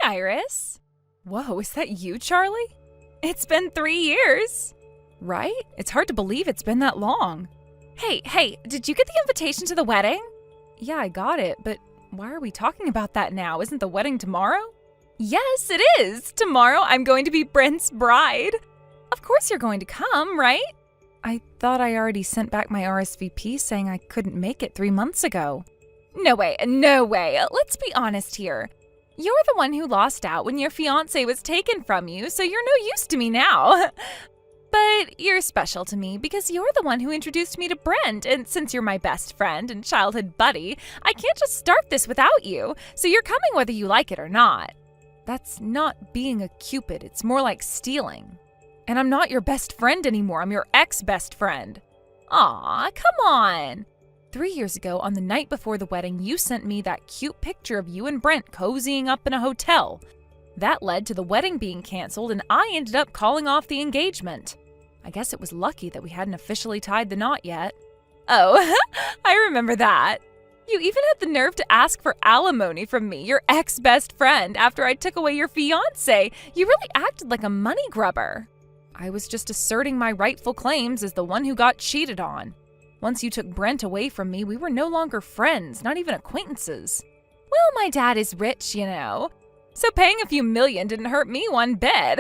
Iris. Whoa, is that you, Charlie? It's been 3 years. Right? It's hard to believe it's been that long. Hey, did you get the invitation to the wedding? Yeah, I got it, but why are we talking about that now? Isn't the wedding tomorrow? Yes, it is. Tomorrow I'm going to be Brent's bride. Of course you're going to come, right? I thought I already sent back my RSVP saying I couldn't make it 3 months ago. No way. Let's be honest here. You're the one who lost out when your fiance was taken from you, so you're no use to me now. But you're special to me because you're the one who introduced me to Brent, and since you're my best friend and childhood buddy, I can't just start this without you, so you're coming whether you like it or not. That's not being a Cupid, it's more like stealing. And I'm not your best friend anymore, I'm your ex-best friend. Aw, come on. 3 years ago, on the night before the wedding, you sent me that cute picture of you and Brent cozying up in a hotel. That led to the wedding being canceled, and I ended up calling off the engagement. I guess it was lucky that we hadn't officially tied the knot yet. Oh, I remember that. You even had the nerve to ask for alimony from me, your ex-best friend, after I took away your fiance. You really acted like a money grubber. I was just asserting my rightful claims as the one who got cheated on. Once you took Brent away from me, we were no longer friends, not even acquaintances. Well, my dad is rich, you know. So paying a few million didn't hurt me one bit.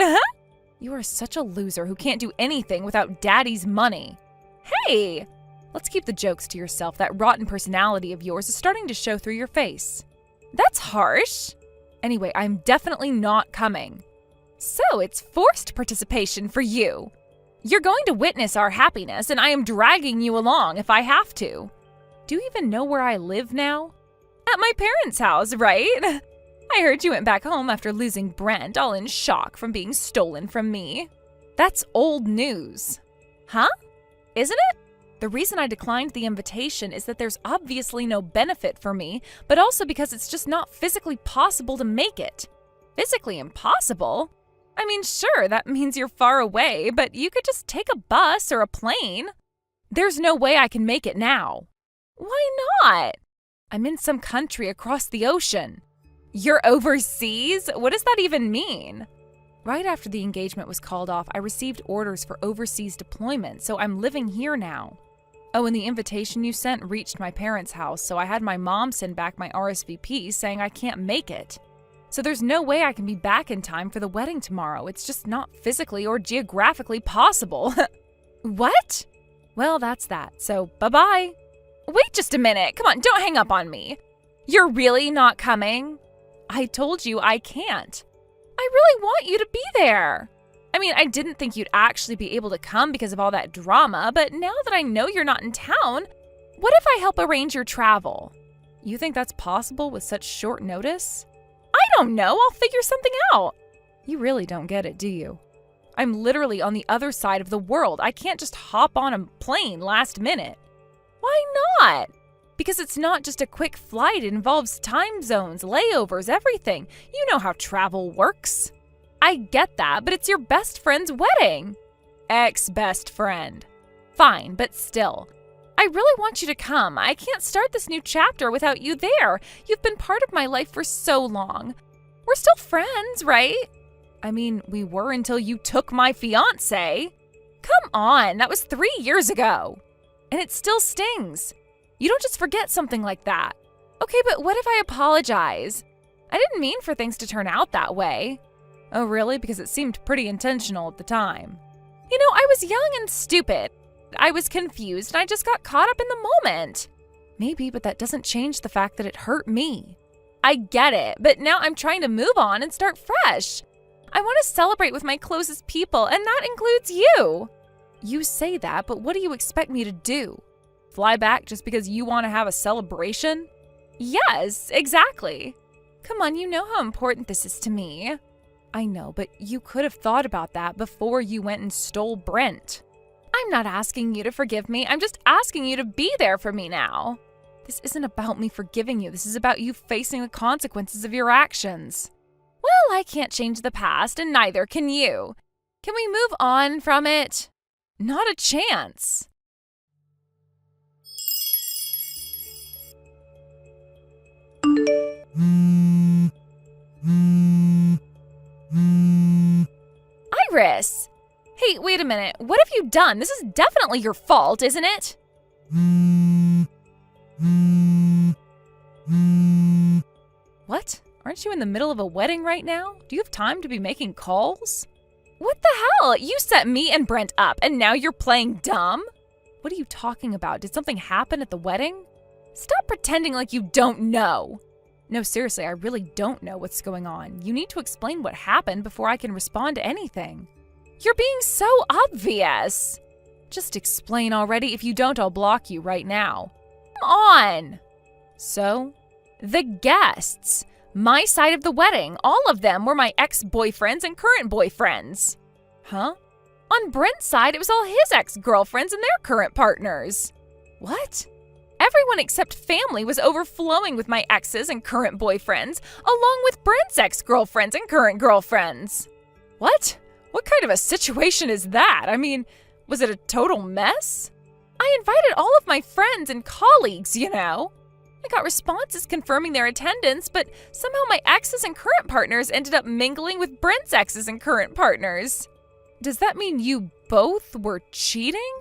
You are such a loser who can't do anything without daddy's money. Hey! Let's keep the jokes to yourself. That rotten personality of yours is starting to show through your face. That's harsh. Anyway, I'm definitely not coming. So it's forced participation for you. You're going to witness our happiness, and I am dragging you along if I have to. Do you even know where I live now? At my parents' house, right? I heard you went back home after losing Brent, all in shock from being stolen from me. That's old news. Huh? Isn't it? The reason I declined the invitation is that there's obviously no benefit for me, but also because it's just not physically possible to make it. Physically impossible? I mean, sure, that means you're far away, but you could just take a bus or a plane. There's no way I can make it now. Why not? I'm in some country across the ocean. You're overseas? What does that even mean? Right after the engagement was called off, I received orders for overseas deployment, so I'm living here now. Oh, and the invitation you sent reached my parents' house, so I had my mom send back my RSVP saying I can't make it. So there's no way I can be back in time for the wedding tomorrow. It's just not physically or geographically possible. What? Well, that's that, so bye-bye. Wait just a minute. Come on, don't hang up on me. You're really not coming? I told you I can't. I really want you to be there. I mean, I didn't think you'd actually be able to come because of all that drama, but now that I know you're not in town, what if I help arrange your travel? You think that's possible with such short notice? I don't know. I'll figure something out. You really don't get it, do you? I'm literally on the other side of the world. I can't just hop on a plane last minute. Why not? Because it's not just a quick flight. It involves time zones, layovers, everything. You know how travel works. I get that, but it's your best friend's wedding. Ex-best friend. Fine, but still. I really want you to come. I can't start this new chapter without you there. You've been part of my life for so long. We're still friends, right? I mean, we were until you took my fiance. Come on, that was 3 years ago. And it still stings. You don't just forget something like that. Okay, but what if I apologize? I didn't mean for things to turn out that way. Oh, really? Because it seemed pretty intentional at the time. You know, I was young and stupid. I was confused and I just got caught up in the moment. Maybe, but that doesn't change the fact that it hurt me. I get it, but now I'm trying to move on and start fresh. I want to celebrate with my closest people, and that includes you. You say that, but what do you expect me to do? Fly back just because you want to have a celebration? Yes, exactly. Come on, you know how important this is to me. I know, but you could have thought about that before you went and stole Brent. I'm not asking you to forgive me. I'm just asking you to be there for me now. This isn't about me forgiving you. This is about you facing the consequences of your actions. Well, I can't change the past, and neither can you. Can we move on from it? Not a chance. Iris! Hey, wait a minute. What have you done? This is definitely your fault, isn't it? What? Aren't you in the middle of a wedding right now? Do you have time to be making calls? What the hell? You set me and Brent up, and now you're playing dumb? What are you talking about? Did something happen at the wedding? Stop pretending like you don't know. No, seriously, I really don't know what's going on. You need to explain what happened before I can respond to anything. You're being so obvious. Just explain already. If you don't, I'll block you right now. Come on. So, the guests. My side of the wedding. All of them were my ex-boyfriends and current boyfriends. Huh? On Brent's side, it was all his ex-girlfriends and their current partners. What? Everyone except family was overflowing with my exes and current boyfriends, along with Brent's ex-girlfriends and current girlfriends. What? What kind of a situation is that? I mean, was it a total mess? I invited all of my friends and colleagues, you know. I got responses confirming their attendance, but somehow my exes and current partners ended up mingling with Brent's exes and current partners. Does that mean you both were cheating?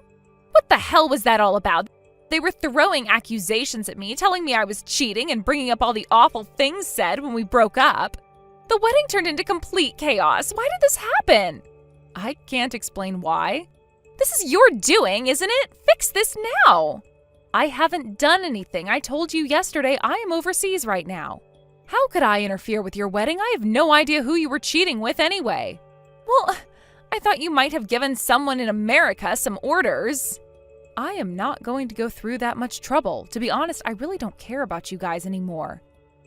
What the hell was that all about? They were throwing accusations at me, telling me I was cheating and bringing up all the awful things said when we broke up. The wedding turned into complete chaos. Why did this happen? I can't explain why. This is your doing, isn't it? Fix this now. I haven't done anything. I told you yesterday I am overseas right now. How could I interfere with your wedding? I have no idea who you were cheating with anyway. Well, I thought you might have given someone in America some orders. I am not going to go through that much trouble. To be honest, I really don't care about you guys anymore.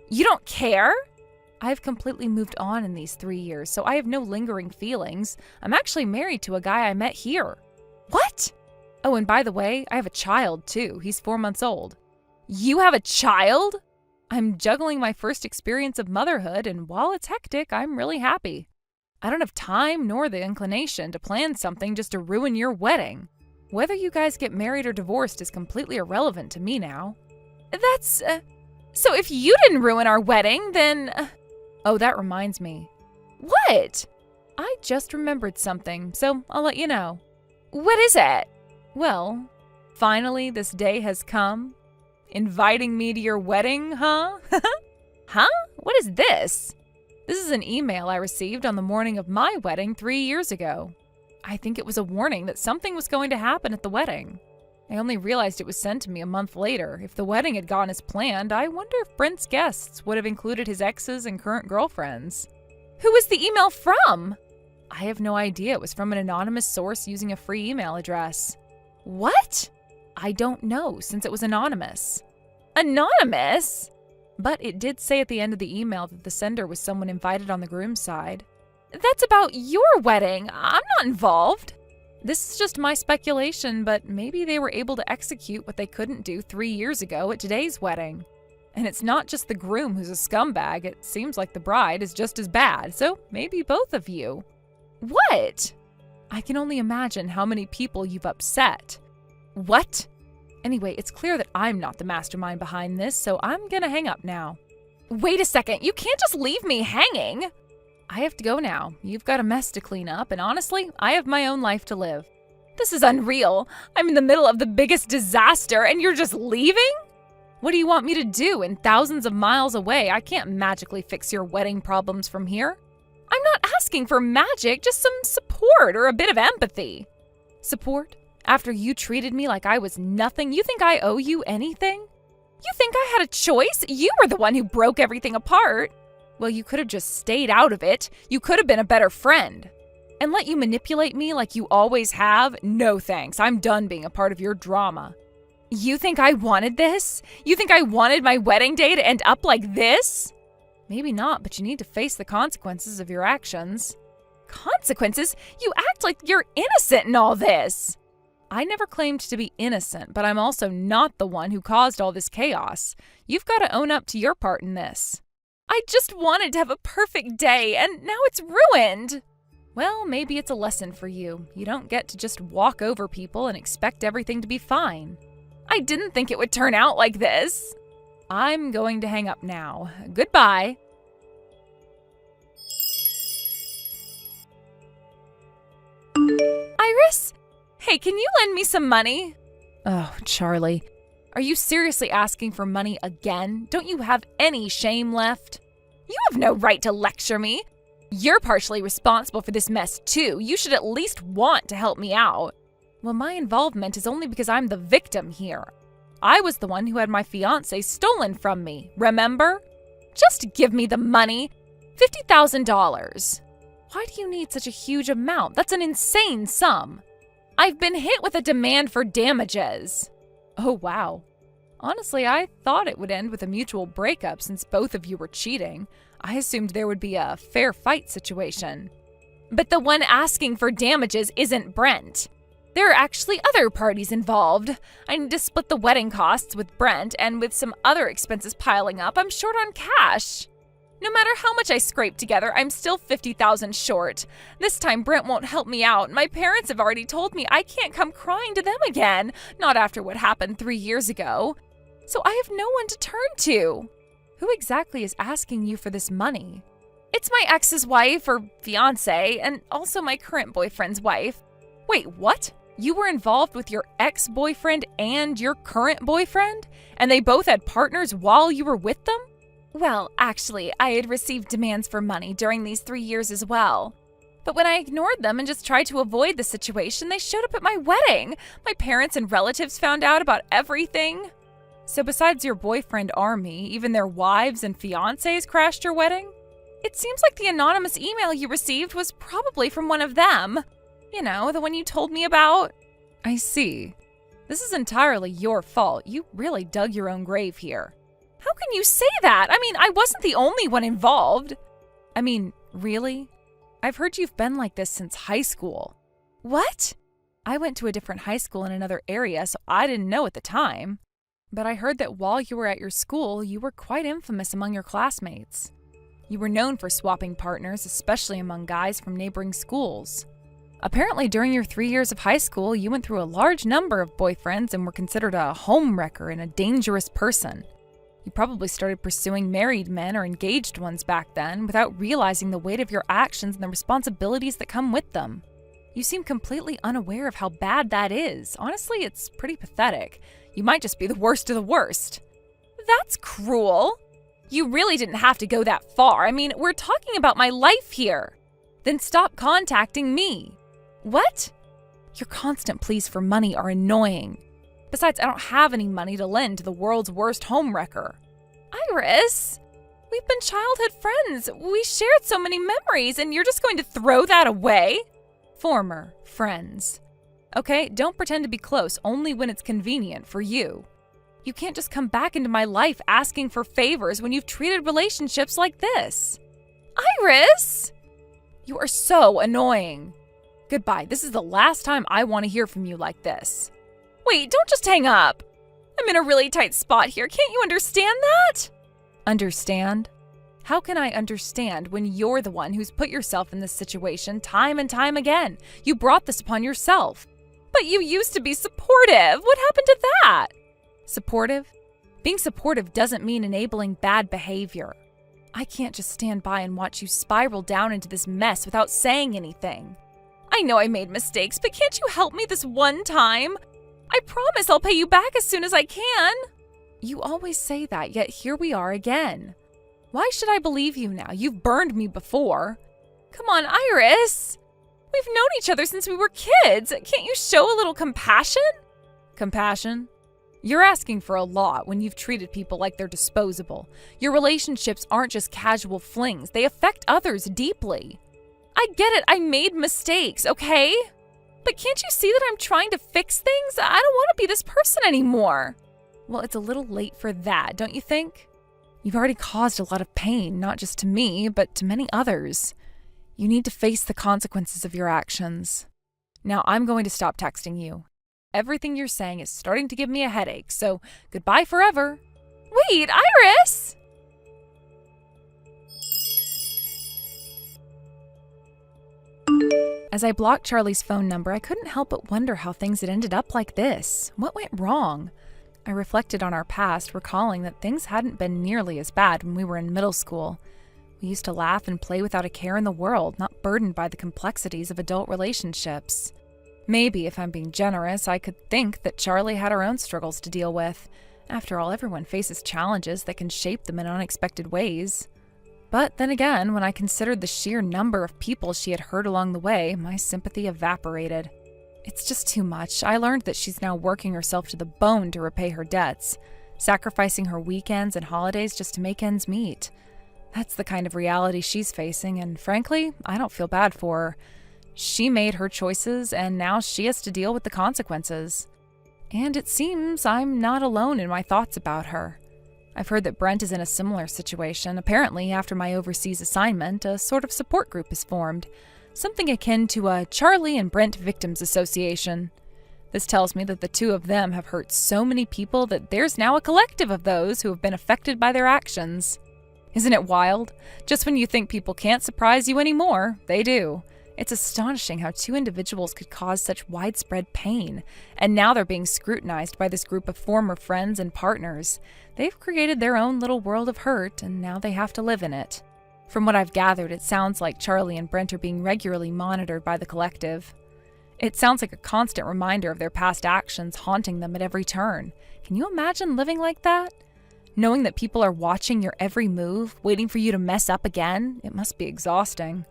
You don't care? I've completely moved on in these 3 years, so I have no lingering feelings. I'm actually married to a guy I met here. What? Oh, and by the way, I have a child too. He's 4 months old. You have a child? I'm juggling my first experience of motherhood, and while it's hectic, I'm really happy. I don't have time nor the inclination to plan something just to ruin your wedding. Whether you guys get married or divorced is completely irrelevant to me now. That's, so if you didn't ruin our wedding, then... Oh, that reminds me. What? I just remembered something, so I'll let you know. What is it? Well, finally this day has come. Inviting me to your wedding, huh? Huh? What is this? This is an email I received on the morning of my wedding 3 years ago. I think it was a warning that something was going to happen at the wedding. I only realized it was sent to me a month later. If the wedding had gone as planned, I wonder if Brent's guests would have included his exes and current girlfriends. Who was the email from? I have no idea. It was from an anonymous source using a free email address. What? I don't know, since it was anonymous. Anonymous? But it did say at the end of the email that the sender was someone invited on the groom's side. That's about your wedding. I'm not involved. This is just my speculation, but maybe they were able to execute what they couldn't do 3 years ago at today's wedding. And it's not just the groom who's a scumbag. It seems like the bride is just as bad, so maybe both of you. What? I can only imagine how many people you've upset. What? Anyway, it's clear that I'm not the mastermind behind this, so I'm gonna hang up now. Wait a second, you can't just leave me hanging! I have to go now. You've got a mess to clean up, and honestly, I have my own life to live. This is unreal. I'm in the middle of the biggest disaster, and you're just leaving? What do you want me to do? And thousands of miles away, I can't magically fix your wedding problems from here. I'm not asking for magic, just some support or a bit of empathy. Support? After you treated me like I was nothing, you think I owe you anything? You think I had a choice? You were the one who broke everything apart. Well, you could have just stayed out of it. You could have been a better friend. And let you manipulate me like you always have? No thanks. I'm done being a part of your drama. You think I wanted this? You think I wanted my wedding day to end up like this? Maybe not, but you need to face the consequences of your actions. Consequences? You act like you're innocent in all this. I never claimed to be innocent, but I'm also not the one who caused all this chaos. You've got to own up to your part in this. I just wanted to have a perfect day, and now it's ruined. Well, maybe it's a lesson for you. You don't get to just walk over people and expect everything to be fine. I didn't think it would turn out like this. I'm going to hang up now. Goodbye. Hey, can you lend me some money? Oh, Charlie. Are you seriously asking for money again? Don't you have any shame left? You have no right to lecture me. You're partially responsible for this mess, too. You should at least want to help me out. Well, my involvement is only because I'm the victim here. I was the one who had my fiance stolen from me, remember? Just give me the money. $50,000. Why do you need such a huge amount? That's an insane sum. I've been hit with a demand for damages. Oh, wow. Honestly, I thought it would end with a mutual breakup since both of you were cheating. I assumed there would be a fair fight situation. But the one asking for damages isn't Brent. There are actually other parties involved. I need to split the wedding costs with Brent, and with some other expenses piling up, I'm short on cash. No matter how much I scrape together, I'm still $50,000 short. This time Brent won't help me out. My parents have already told me I can't come crying to them again, not after what happened 3 years ago. So I have no one to turn to. Who exactly is asking you for this money? It's my ex's wife, or fiance, and also my current boyfriend's wife. Wait, what? You were involved with your ex-boyfriend and your current boyfriend? And they both had partners while you were with them? Well, actually, I had received demands for money during these 3 years as well. But when I ignored them and just tried to avoid the situation, they showed up at my wedding. My parents and relatives found out about everything. So besides your boyfriend Army, even their wives and fiancés crashed your wedding? It seems like the anonymous email you received was probably from one of them. You know, the one you told me about. I see. This is entirely your fault. You really dug your own grave here. How can you say that? I mean, I wasn't the only one involved. I mean, really? I've heard you've been like this since high school. What? I went to a different high school in another area, so I didn't know at the time. But I heard that while you were at your school, you were quite infamous among your classmates. You were known for swapping partners, especially among guys from neighboring schools. Apparently, during your 3 years of high school, you went through a large number of boyfriends and were considered a homewrecker and a dangerous person. You probably started pursuing married men or engaged ones back then without realizing the weight of your actions and the responsibilities that come with them. You seem completely unaware of how bad that is. Honestly, it's pretty pathetic. You might just be the worst of the worst. That's cruel. You really didn't have to go that far. I mean, we're talking about my life here. Then stop contacting me. What? Your constant pleas for money are annoying. Besides, I don't have any money to lend to the world's worst homewrecker. Iris, we've been childhood friends. We shared so many memories, and you're just going to throw that away? Former friends. Okay, don't pretend to be close only when it's convenient for you. You can't just come back into my life asking for favors when you've treated relationships like this. Iris! You are so annoying. Goodbye. This is the last time I want to hear from you like this. Wait, don't just hang up. I'm in a really tight spot here. Can't you understand that? Understand? How can I understand when you're the one who's put yourself in this situation time and time again? You brought this upon yourself. But you used to be supportive. What happened to that? Supportive? Being supportive doesn't mean enabling bad behavior. I can't just stand by and watch you spiral down into this mess without saying anything. I know I made mistakes, but can't you help me this one time? I promise I'll pay you back as soon as I can. You always say that, yet here we are again. Why should I believe you now? You've burned me before. Come on, Iris. We've known each other since we were kids. Can't you show a little compassion? Compassion? You're asking for a lot when you've treated people like they're disposable. Your relationships aren't just casual flings. They affect others deeply. I get it. I made mistakes, okay? But can't you see that I'm trying to fix things? I don't want to be this person anymore. Well, it's a little late for that, don't you think? You've already caused a lot of pain, not just to me, but to many others. You need to face the consequences of your actions. Now, I'm going to stop texting you. Everything you're saying is starting to give me a headache, so goodbye forever. Wait, Iris! As I blocked Charlie's phone number, I couldn't help but wonder how things had ended up like this. What went wrong? I reflected on our past, recalling that things hadn't been nearly as bad when we were in middle school. We used to laugh and play without a care in the world, not burdened by the complexities of adult relationships. Maybe, if I'm being generous, I could think that Charlie had her own struggles to deal with. After all, everyone faces challenges that can shape them in unexpected ways. But then again, when I considered the sheer number of people she had hurt along the way, my sympathy evaporated. It's just too much. I learned that she's now working herself to the bone to repay her debts, sacrificing her weekends and holidays just to make ends meet. That's the kind of reality she's facing, and frankly, I don't feel bad for her. She made her choices, and now she has to deal with the consequences. And it seems I'm not alone in my thoughts about her. I've heard that Brent is in a similar situation. Apparently, after my overseas assignment, a sort of support group is formed, something akin to a Charlie and Brent Victims Association. This tells me that the two of them have hurt so many people that there's now a collective of those who have been affected by their actions. Isn't it wild? Just when you think people can't surprise you anymore, they do. It's astonishing how two individuals could cause such widespread pain, and now they're being scrutinized by this group of former friends and partners. They've created their own little world of hurt, and now they have to live in it. From what I've gathered, it sounds like Charlie and Brent are being regularly monitored by the collective. It sounds like a constant reminder of their past actions haunting them at every turn. Can you imagine living like that? Knowing that people are watching your every move, waiting for you to mess up again, it must be exhausting.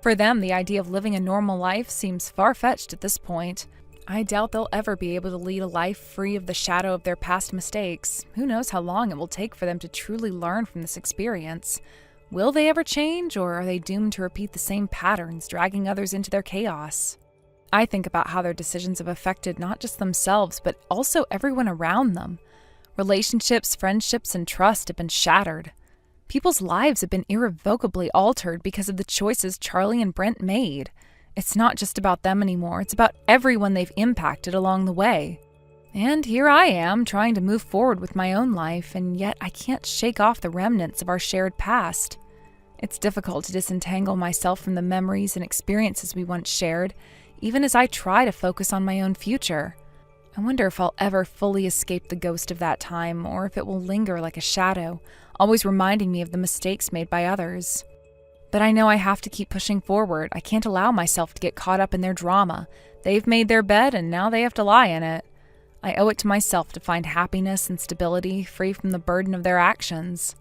For them, the idea of living a normal life seems far-fetched at this point. I doubt they'll ever be able to lead a life free of the shadow of their past mistakes. Who knows how long it will take for them to truly learn from this experience? Will they ever change, or are they doomed to repeat the same patterns, dragging others into their chaos? I think about how their decisions have affected not just themselves, but also everyone around them. Relationships, friendships, and trust have been shattered. People's lives have been irrevocably altered because of the choices Charlie and Brent made. It's not just about them anymore, it's about everyone they've impacted along the way. And here I am, trying to move forward with my own life, and yet I can't shake off the remnants of our shared past. It's difficult to disentangle myself from the memories and experiences we once shared, even as I try to focus on my own future. I wonder if I'll ever fully escape the ghost of that time, or if it will linger like a shadow, always reminding me of the mistakes made by others. But I know I have to keep pushing forward. I can't allow myself to get caught up in their drama. They've made their bed, and now they have to lie in it. I owe it to myself to find happiness and stability, free from the burden of their actions.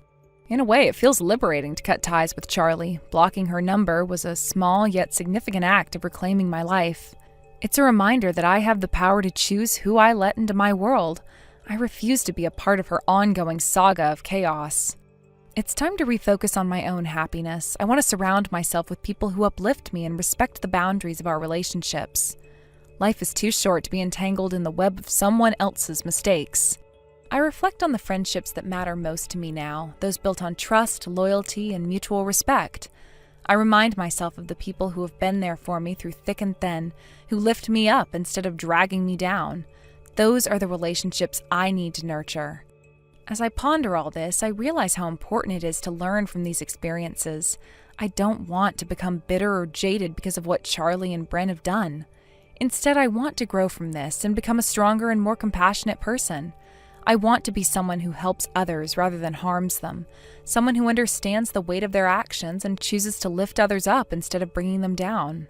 In a way, it feels liberating to cut ties with Charlie. Blocking her number was a small yet significant act of reclaiming my life. It's a reminder that I have the power to choose who I let into my world. I refuse to be a part of her ongoing saga of chaos. It's time to refocus on my own happiness. I want to surround myself with people who uplift me and respect the boundaries of our relationships. Life is too short to be entangled in the web of someone else's mistakes. I reflect on the friendships that matter most to me now, those built on trust, loyalty, and mutual respect. I remind myself of the people who have been there for me through thick and thin, who lift me up instead of dragging me down. Those are the relationships I need to nurture. As I ponder all this, I realize how important it is to learn from these experiences. I don't want to become bitter or jaded because of what Charlie and Brent have done. Instead, I want to grow from this and become a stronger and more compassionate person. I want to be someone who helps others rather than harms them, someone who understands the weight of their actions and chooses to lift others up instead of bringing them down.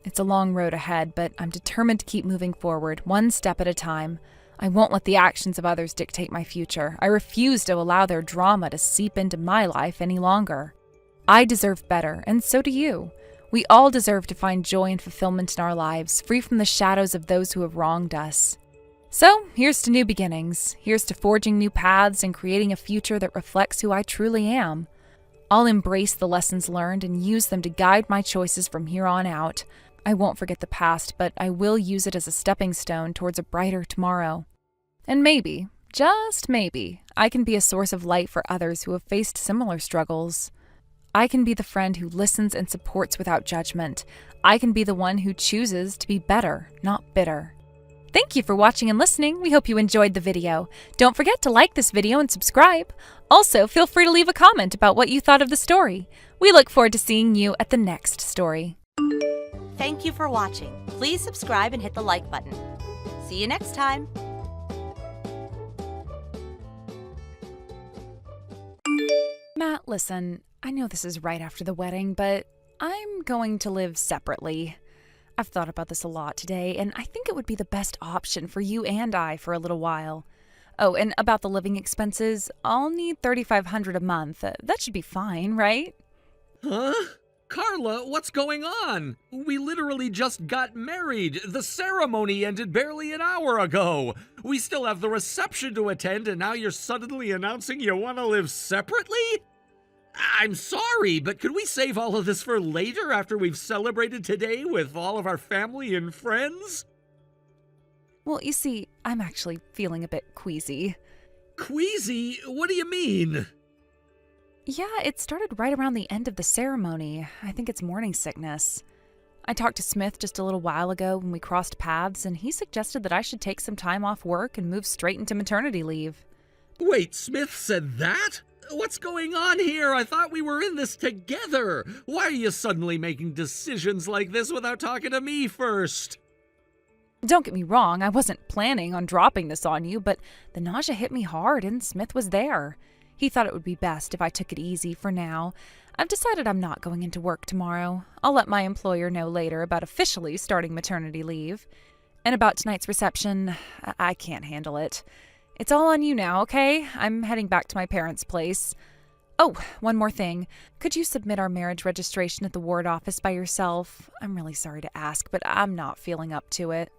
It's a long road ahead, but I'm determined to keep moving forward, one step at a time. I won't let the actions of others dictate my future. I refuse to allow their drama to seep into my life any longer. I deserve better, and so do you. We all deserve to find joy and fulfillment in our lives, free from the shadows of those who have wronged us. So, here's to new beginnings. Here's to forging new paths and creating a future that reflects who I truly am. I'll embrace the lessons learned and use them to guide my choices from here on out. I won't forget the past, but I will use it as a stepping stone towards a brighter tomorrow. And maybe, just maybe, I can be a source of light for others who have faced similar struggles. I can be the friend who listens and supports without judgment. I can be the one who chooses to be better, not bitter. Thank you for watching and listening. We hope you enjoyed the video. Don't forget to like this video and subscribe. Also, feel free to leave a comment about what you thought of the story. We look forward to seeing you at the next story. Thank you for watching. Please subscribe and hit the like button. See you next time. Matt, listen, I know this is right after the wedding, but I'm going to live separately. I've thought about this a lot today, and I think it would be the best option for you and I for a little while. Oh, and about the living expenses, I'll need $3,500 a month. That should be fine, right? Huh? Carla, what's going on? We literally just got married. The ceremony ended barely an hour ago. We still have the reception to attend, and now you're suddenly announcing you want to live separately? I'm sorry, but could we save all of this for later after we've celebrated today with all of our family and friends? Well, you see, I'm actually feeling a bit queasy. Queasy? What do you mean? Yeah, it started right around the end of the ceremony. I think it's morning sickness. I talked to Smith just a little while ago when we crossed paths, and he suggested that I should take some time off work and move straight into maternity leave. Wait, Smith said that? What's going on here? I thought we were in this together. Why are you suddenly making decisions like this without talking to me first? Don't get me wrong, I wasn't planning on dropping this on you, but the nausea hit me hard and Smith was there. He thought it would be best if I took it easy for now. I've decided I'm not going into work tomorrow. I'll let my employer know later about officially starting maternity leave. And about tonight's reception, I can't handle it. It's all on you now, okay? I'm heading back to my parents' place. Oh, one more thing. Could you submit our marriage registration at the ward office by yourself? I'm really sorry to ask, but I'm not feeling up to it.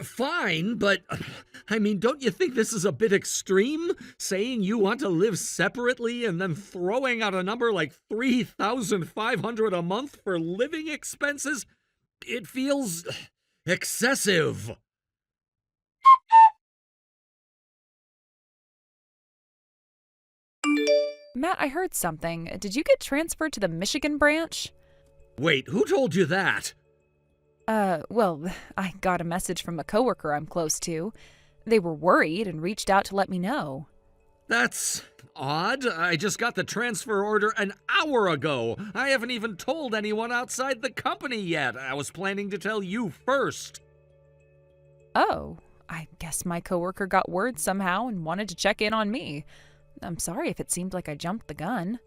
Fine, but, don't you think this is a bit extreme? Saying you want to live separately and then throwing out a number like $3,500 a month for living expenses? It feels excessive. Matt, I heard something. Did you get transferred to the Michigan branch? Wait, who told you that? Well, I got a message from a coworker I'm close to. They were worried and reached out to let me know. That's odd. I just got the transfer order an hour ago. I haven't even told anyone outside the company yet. I was planning to tell you first. Oh, I guess my coworker got word somehow and wanted to check in on me. I'm sorry if it seemed like I jumped the gun.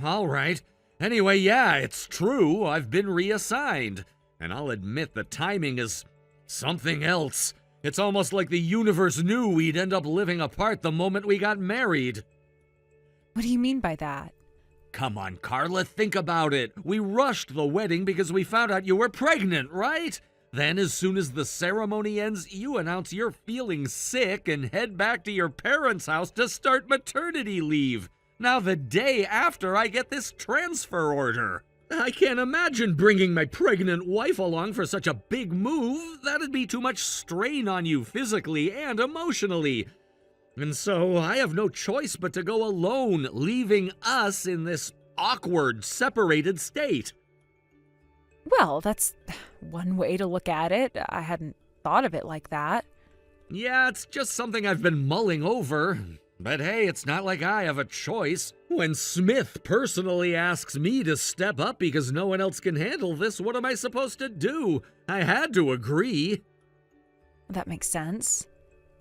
All right. Anyway, yeah, it's true. I've been reassigned. And I'll admit the timing is something else. It's almost like the universe knew we'd end up living apart the moment we got married. What do you mean by that? Come on, Carla, think about it. We rushed the wedding because we found out you were pregnant, right? Then, as soon as the ceremony ends, you announce you're feeling sick and head back to your parents' house to start maternity leave. Now, the day after, I get this transfer order. I can't imagine bringing my pregnant wife along for such a big move. That'd be too much strain on you physically and emotionally. And so I have no choice but to go alone, leaving us in this awkward, separated state. Well, that's one way to look at it. I hadn't thought of it like that. Yeah, it's just something I've been mulling over. But hey, it's not like I have a choice. When Smith personally asks me to step up because no one else can handle this, what am I supposed to do? I had to agree. That makes sense.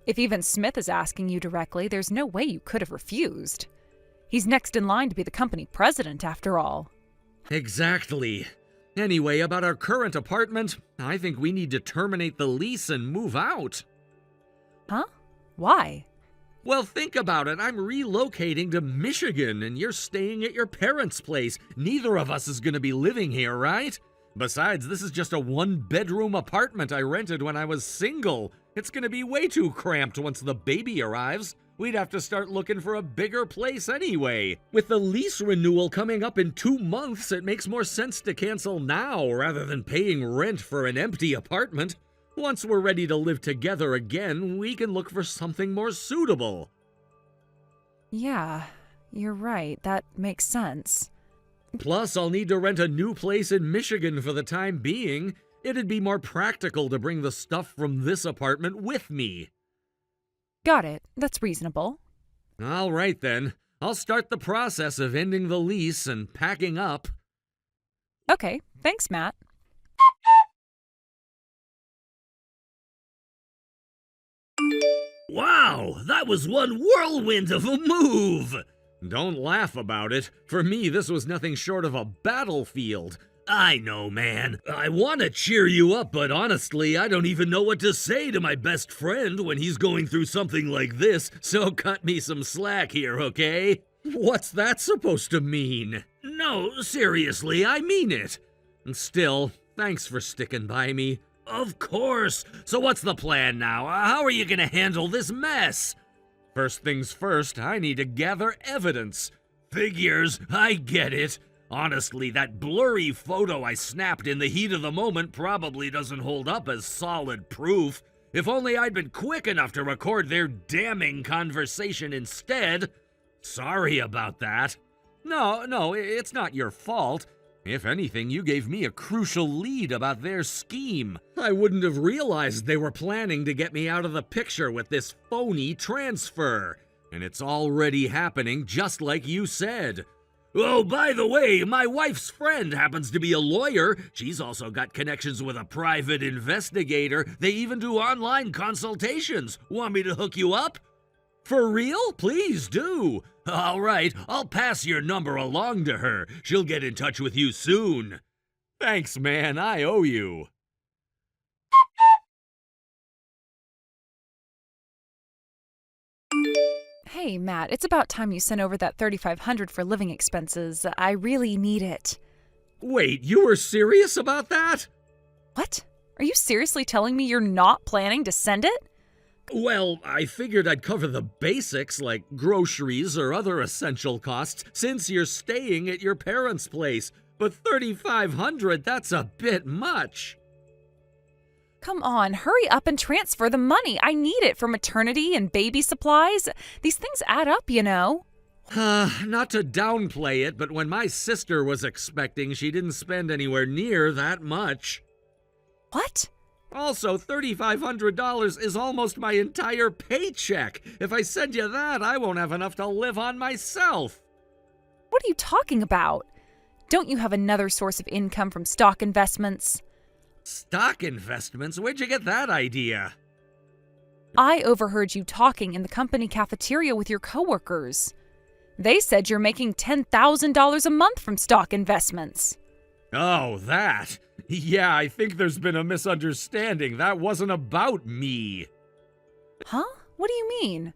If even Smith is asking you directly, there's no way you could have refused. He's next in line to be the company president, after all. Exactly. Anyway, about our current apartment, I think we need to terminate the lease and move out. Huh? Why? Well, think about it. I'm relocating to Michigan, and you're staying at your parents' place. Neither of us is going to be living here, right? Besides, this is just a one-bedroom apartment I rented when I was single. It's going to be way too cramped once the baby arrives. We'd have to start looking for a bigger place anyway. With the lease renewal coming up in 2 months, it makes more sense to cancel now rather than paying rent for an empty apartment. Once we're ready to live together again, we can look for something more suitable. Yeah, you're right. That makes sense. Plus, I'll need to rent a new place in Michigan for the time being. It'd be more practical to bring the stuff from this apartment with me. Got it. That's reasonable. All right, then. I'll start the process of ending the lease and packing up. Okay, thanks, Matt. Wow, that was one whirlwind of a move! Don't laugh about it. For me, this was nothing short of a battlefield. I know, man. I want to cheer you up, but honestly, I don't even know what to say to my best friend when he's going through something like this, so cut me some slack here, okay? What's that supposed to mean? No, seriously, I mean it. Still, thanks for sticking by me. Of course. So what's the plan now? How are you gonna handle this mess? First things first, I need to gather evidence. Figures, I get it. Honestly, that blurry photo I snapped in the heat of the moment probably doesn't hold up as solid proof. If only I'd been quick enough to record their damning conversation instead. Sorry about that. No, it's not your fault. If anything, you gave me a crucial lead about their scheme. I wouldn't have realized they were planning to get me out of the picture with this phony transfer. And it's already happening just like you said. Oh, by the way, my wife's friend happens to be a lawyer. She's also got connections with a private investigator. They even do online consultations. Want me to hook you up? For real? Please do. All right, I'll pass your number along to her. She'll get in touch with you soon. Thanks, man. I owe you. Hey, Matt, it's about time you sent over that $3,500 for living expenses. I really need it. Wait, you were serious about that? What? Are you seriously telling me you're not planning to send it? Well, I figured I'd cover the basics like groceries or other essential costs since you're staying at your parents' place. But $3,500, that's a bit much. Come on, hurry up and transfer the money. I need it for maternity and baby supplies. These things add up, you know. Not to downplay it, but when my sister was expecting, she didn't spend anywhere near that much. What? Also, $3,500 is almost my entire paycheck. If I send you that, I won't have enough to live on myself. What are you talking about? Don't you have another source of income from stock investments? Stock investments? Where'd you get that idea? I overheard you talking in the company cafeteria with your coworkers. They said you're making $10,000 a month from stock investments. Oh, that. Yeah, I think there's been a misunderstanding. That wasn't about me. Huh? What do you mean?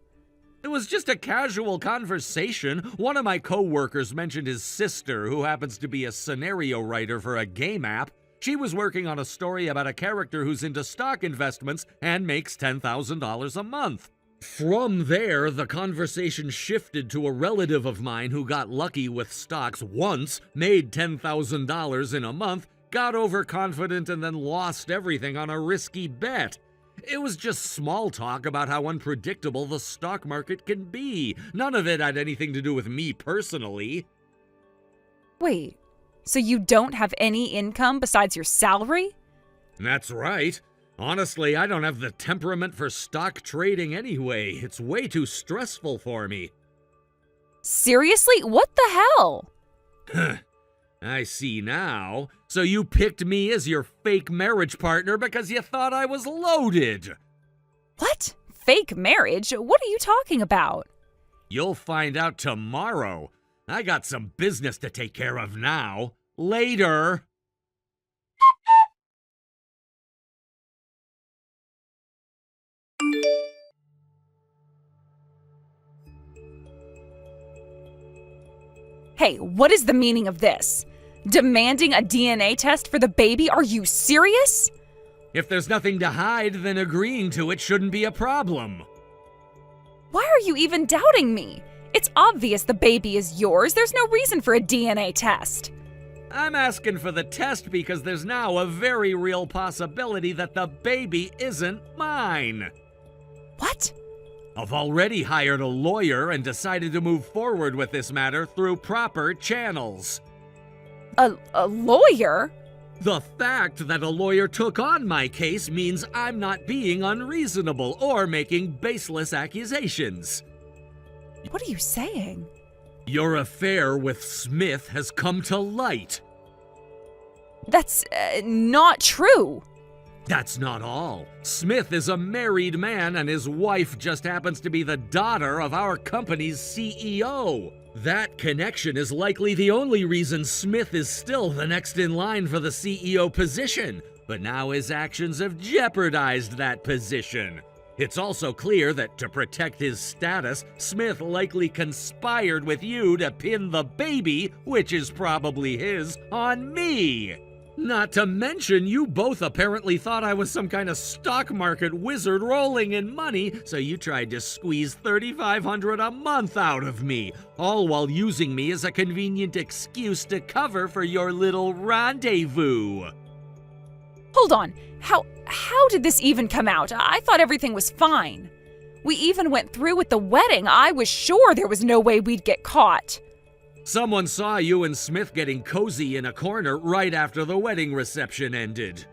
It was just a casual conversation. One of my coworkers mentioned his sister, who happens to be a scenario writer for a game app. She was working on a story about a character who's into stock investments and makes $10,000 a month. From there, the conversation shifted to a relative of mine who got lucky with stocks once, made $10,000 in a month, got overconfident, and then lost everything on a risky bet. It was just small talk about how unpredictable the stock market can be. None of it had anything to do with me personally. Wait, so you don't have any income besides your salary? That's right. Honestly, I don't have the temperament for stock trading anyway. It's way too stressful for me. Seriously? What the hell? I see now. So you picked me as your fake marriage partner because you thought I was loaded. What? Fake marriage? What are you talking about? You'll find out tomorrow. I got some business to take care of now. Later. Hey, what is the meaning of this? Demanding a DNA test for the baby? Are you serious? If there's nothing to hide, then agreeing to it shouldn't be a problem. Why are you even doubting me? It's obvious the baby is yours. There's no reason for a DNA test. I'm asking for the test because there's now a very real possibility that the baby isn't mine. What? I've already hired a lawyer and decided to move forward with this matter through proper channels. A lawyer? The fact that a lawyer took on my case means I'm not being unreasonable or making baseless accusations. What are you saying? Your affair with Smith has come to light. That's not true. That's not all. Smith is a married man and his wife just happens to be the daughter of our company's CEO. That connection is likely the only reason Smith is still the next in line for the CEO position, but now his actions have jeopardized that position. It's also clear that to protect his status, Smith likely conspired with you to pin the baby, which is probably his, on me. Not to mention, you both apparently thought I was some kind of stock market wizard rolling in money, so you tried to squeeze $3,500 a month out of me, all while using me as a convenient excuse to cover for your little rendezvous. Hold on. How did this even come out? I thought everything was fine. We even went through with the wedding. I was sure there was no way we'd get caught. Someone saw you and Smith getting cozy in a corner right after the wedding reception ended.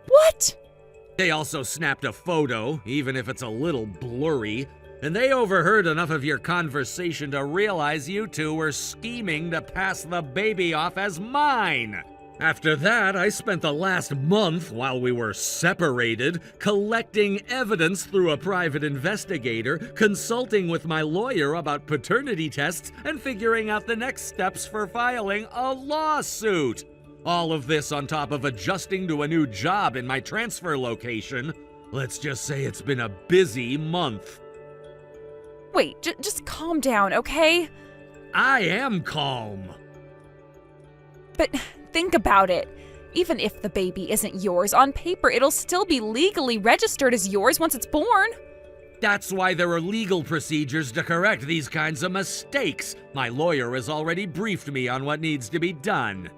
What? They also snapped a photo, even if it's a little blurry, and they overheard enough of your conversation to realize you two were scheming to pass the baby off as mine. After that, I spent the last month, while we were separated, collecting evidence through a private investigator, consulting with my lawyer about paternity tests, and figuring out the next steps for filing a lawsuit. All of this on top of adjusting to a new job in my transfer location. Let's just say it's been a busy month. Wait, just calm down, okay? I am calm. But think about it. Even if the baby isn't yours, on paper it'll still be legally registered as yours once it's born. That's why there are legal procedures to correct these kinds of mistakes. My lawyer has already briefed me on what needs to be done.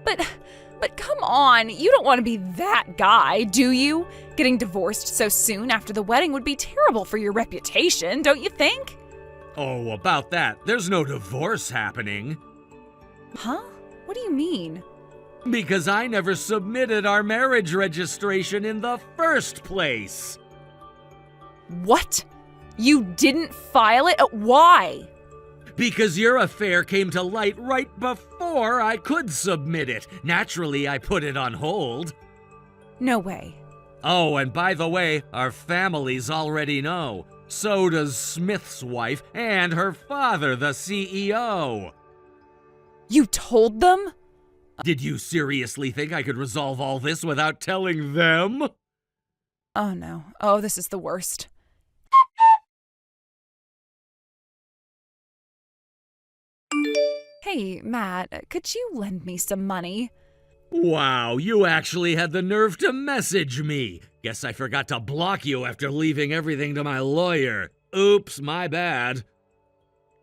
But come on, you don't want to be that guy, do you? Getting divorced so soon after the wedding would be terrible for your reputation, don't you think? Oh, about that, there's no divorce happening. Huh? What do you mean? Because I never submitted our marriage registration in the first place. What? You didn't file it? Why? Because your affair came to light right before I could submit it. Naturally, I put it on hold. No way. Oh, and by the way, our families already know. So does Smith's wife and her father, the CEO. You told them? Did you seriously think I could resolve all this without telling them? Oh no. Oh, this is the worst. Hey, Matt, could you lend me some money? Wow, you actually had the nerve to message me. Guess I forgot to block you after leaving everything to my lawyer. Oops, my bad.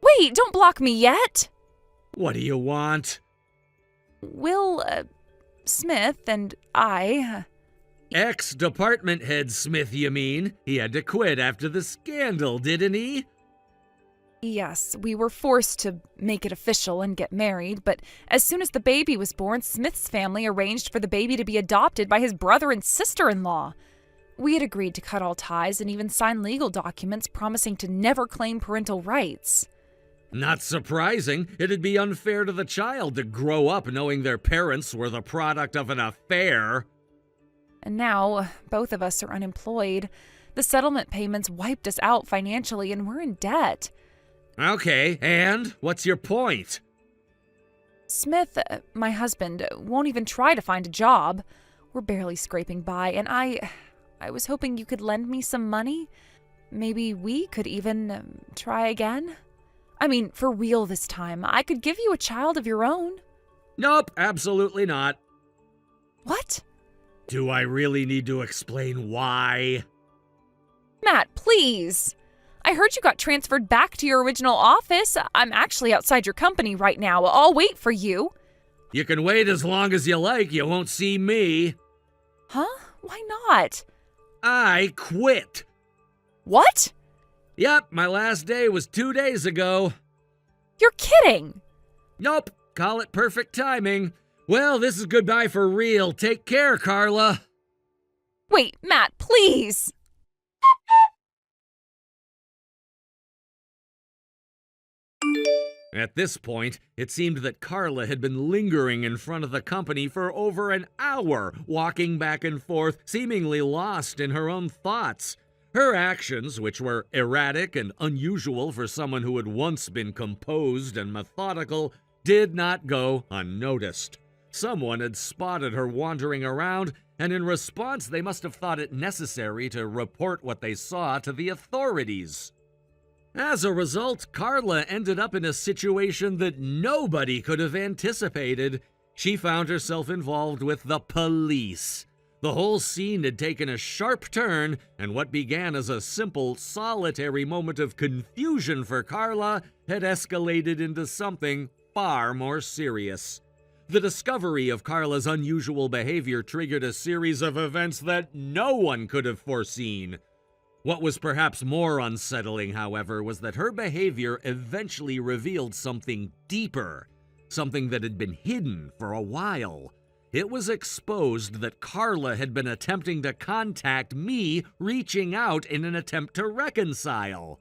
Wait, don't block me yet. What do you want? Will, Smith and I... Ex-department head Smith, you mean? He had to quit after the scandal, didn't he? Yes, we were forced to make it official and get married, but as soon as the baby was born, Smith's family arranged for the baby to be adopted by his brother and sister-in-law. We had agreed to cut all ties and even sign legal documents promising to never claim parental rights. Not surprising. It'd be unfair to the child to grow up knowing their parents were the product of an affair. And now, both of us are unemployed. The settlement payments wiped us out financially and we're in debt. Okay, and what's your point? Smith, my husband, won't even try to find a job. We're barely scraping by, and I was hoping you could lend me some money. Maybe we could even try again? I mean, for real this time. I could give you a child of your own. Nope, absolutely not. What? Do I really need to explain why? Matt, please. I heard you got transferred back to your original office. I'm actually outside your company right now. I'll wait for you. You can wait as long as you like. You won't see me. Huh? Why not? I quit. What? Yep, my last day was 2 days ago. You're kidding. Nope, call it perfect timing. Well, this is goodbye for real. Take care, Carla. Wait, Matt, please. At this point, it seemed that Carla had been lingering in front of the company for over an hour, walking back and forth, seemingly lost in her own thoughts. Her actions, which were erratic and unusual for someone who had once been composed and methodical, did not go unnoticed. Someone had spotted her wandering around, and in response they must have thought it necessary to report what they saw to the authorities. As a result, Carla ended up in a situation that nobody could have anticipated. She found herself involved with the police. The whole scene had taken a sharp turn, and what began as a simple, solitary moment of confusion for Carla had escalated into something far more serious. The discovery of Carla's unusual behavior triggered a series of events that no one could have foreseen. What was perhaps more unsettling, however, was that her behavior eventually revealed something deeper, something that had been hidden for a while. It was exposed that Carla had been attempting to contact me, reaching out in an attempt to reconcile.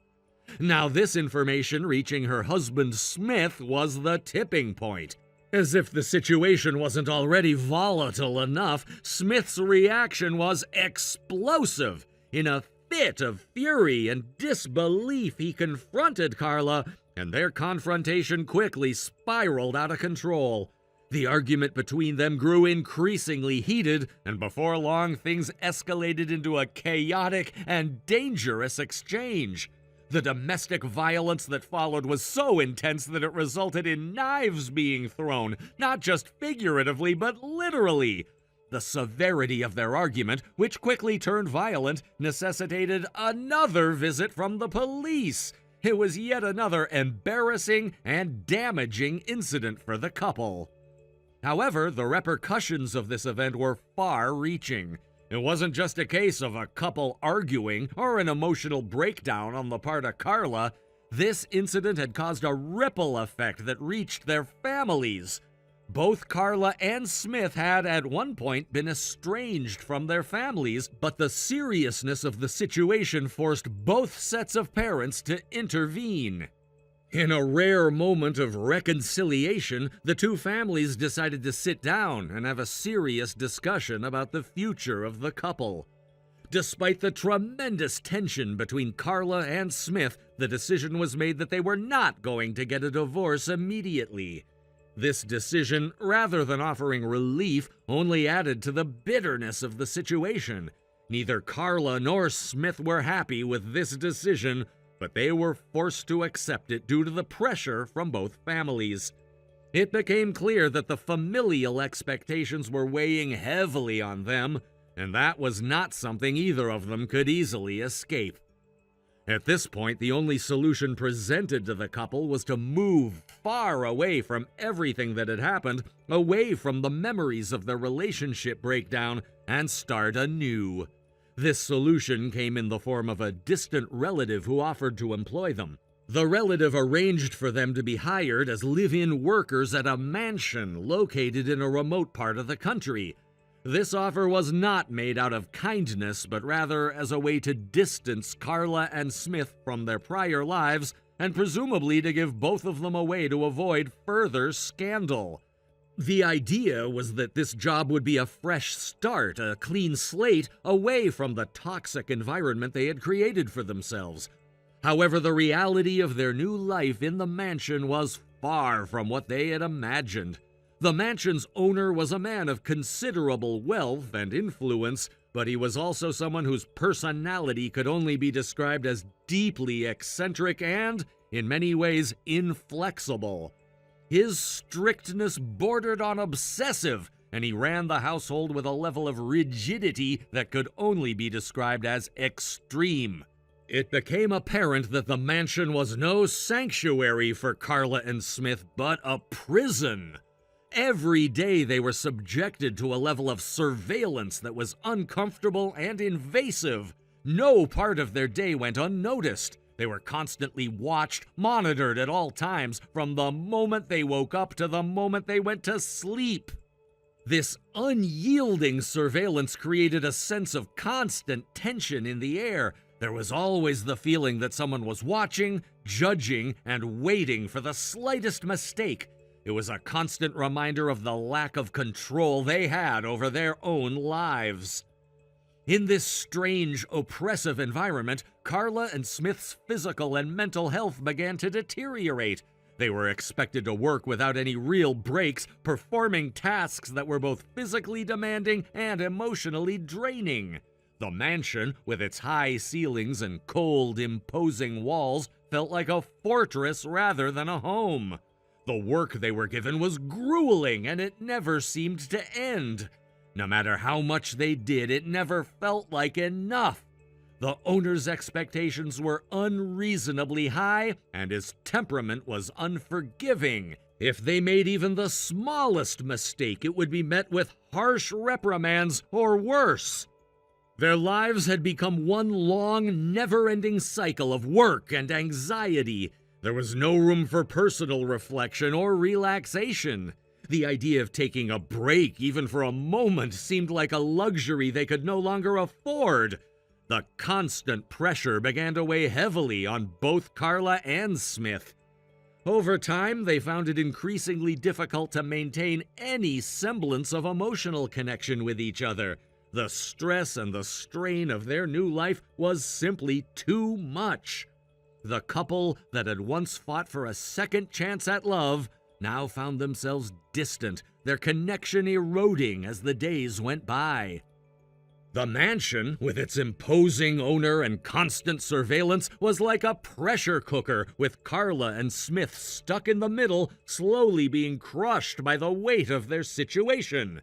Now, this information reaching her husband Smith was the tipping point. As if the situation wasn't already volatile enough, Smith's reaction was explosive. In a fit of fury and disbelief, he confronted Carla, and their confrontation quickly spiraled out of control. The argument between them grew increasingly heated, and before long things escalated into a chaotic and dangerous exchange. The domestic violence that followed was so intense that it resulted in knives being thrown, not just figuratively, but literally. The severity of their argument, which quickly turned violent, necessitated another visit from the police. It was yet another embarrassing and damaging incident for the couple. However, the repercussions of this event were far-reaching. It wasn't just a case of a couple arguing or an emotional breakdown on the part of Carla. This incident had caused a ripple effect that reached their families. Both Carla and Smith had at one point been estranged from their families, but the seriousness of the situation forced both sets of parents to intervene. In a rare moment of reconciliation, the two families decided to sit down and have a serious discussion about the future of the couple. Despite the tremendous tension between Carla and Smith, the decision was made that they were not going to get a divorce immediately. This decision, rather than offering relief, only added to the bitterness of the situation. Neither Carla nor Smith were happy with this decision, but they were forced to accept it due to the pressure from both families. It became clear that the familial expectations were weighing heavily on them, and that was not something either of them could easily escape. At this point, the only solution presented to the couple was to move far away from everything that had happened, away from the memories of their relationship breakdown, and start anew. This solution came in the form of a distant relative who offered to employ them. The relative arranged for them to be hired as live-in workers at a mansion located in a remote part of the country. This offer was not made out of kindness, but rather as a way to distance Carla and Smith from their prior lives, and presumably to give both of them away to avoid further scandal. The idea was that this job would be a fresh start, a clean slate, away from the toxic environment they had created for themselves. However, the reality of their new life in the mansion was far from what they had imagined. The mansion's owner was a man of considerable wealth and influence, but he was also someone whose personality could only be described as deeply eccentric and, in many ways, inflexible. His strictness bordered on obsessive, and he ran the household with a level of rigidity that could only be described as extreme. It became apparent that the mansion was no sanctuary for Carla and Smith, but a prison. Every day they were subjected to a level of surveillance that was uncomfortable and invasive. No part of their day went unnoticed. They were constantly watched, monitored at all times, from the moment they woke up to the moment they went to sleep. This unyielding surveillance created a sense of constant tension in the air. There was always the feeling that someone was watching, judging, and waiting for the slightest mistake. It was a constant reminder of the lack of control they had over their own lives. In this strange, oppressive environment, Carla and Smith's physical and mental health began to deteriorate. They were expected to work without any real breaks, performing tasks that were both physically demanding and emotionally draining. The mansion, with its high ceilings and cold, imposing walls, felt like a fortress rather than a home. The work they were given was grueling, and it never seemed to end. No matter how much they did, it never felt like enough. The owner's expectations were unreasonably high, and his temperament was unforgiving. If they made even the smallest mistake, it would be met with harsh reprimands or worse. Their lives had become one long, never-ending cycle of work and anxiety. There was no room for personal reflection or relaxation. The idea of taking a break, even for a moment, seemed like a luxury they could no longer afford. The constant pressure began to weigh heavily on both Carla and Smith. Over time, they found it increasingly difficult to maintain any semblance of emotional connection with each other. The stress and the strain of their new life was simply too much. The couple that had once fought for a second chance at love now found themselves distant, their connection eroding as the days went by. The mansion, with its imposing owner and constant surveillance, was like a pressure cooker, with Carla and Smith stuck in the middle, slowly being crushed by the weight of their situation.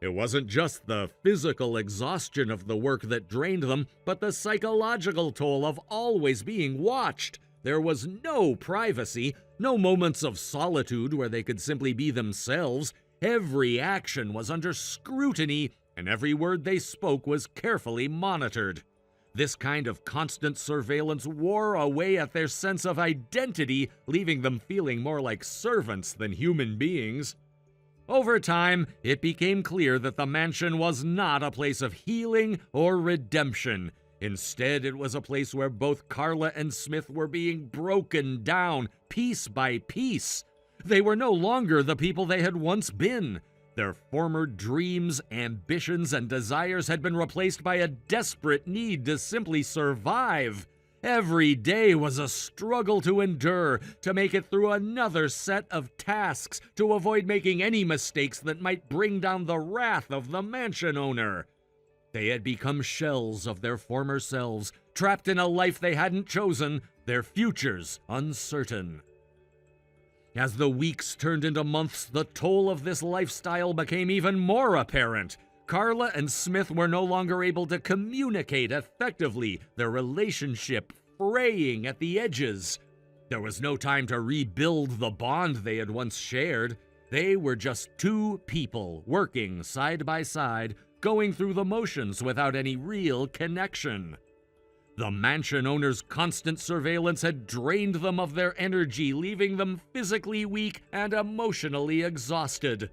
It wasn't just the physical exhaustion of the work that drained them, but the psychological toll of always being watched. There was no privacy, no moments of solitude where they could simply be themselves. Every action was under scrutiny, and every word they spoke was carefully monitored. This kind of constant surveillance wore away at their sense of identity, leaving them feeling more like servants than human beings. Over time, it became clear that the mansion was not a place of healing or redemption. Instead, it was a place where both Carla and Smith were being broken down, piece by piece. They were no longer the people they had once been. Their former dreams, ambitions, and desires had been replaced by a desperate need to simply survive. Every day was a struggle to endure, to make it through another set of tasks, to avoid making any mistakes that might bring down the wrath of the mansion owner. They had become shells of their former selves, trapped in a life they hadn't chosen, their futures uncertain. As the weeks turned into months, the toll of this lifestyle became even more apparent. Carla and Smith were no longer able to communicate effectively, their relationship fraying at the edges. There was no time to rebuild the bond they had once shared. They were just two people working side by side, going through the motions without any real connection. The mansion owner's constant surveillance had drained them of their energy, leaving them physically weak and emotionally exhausted.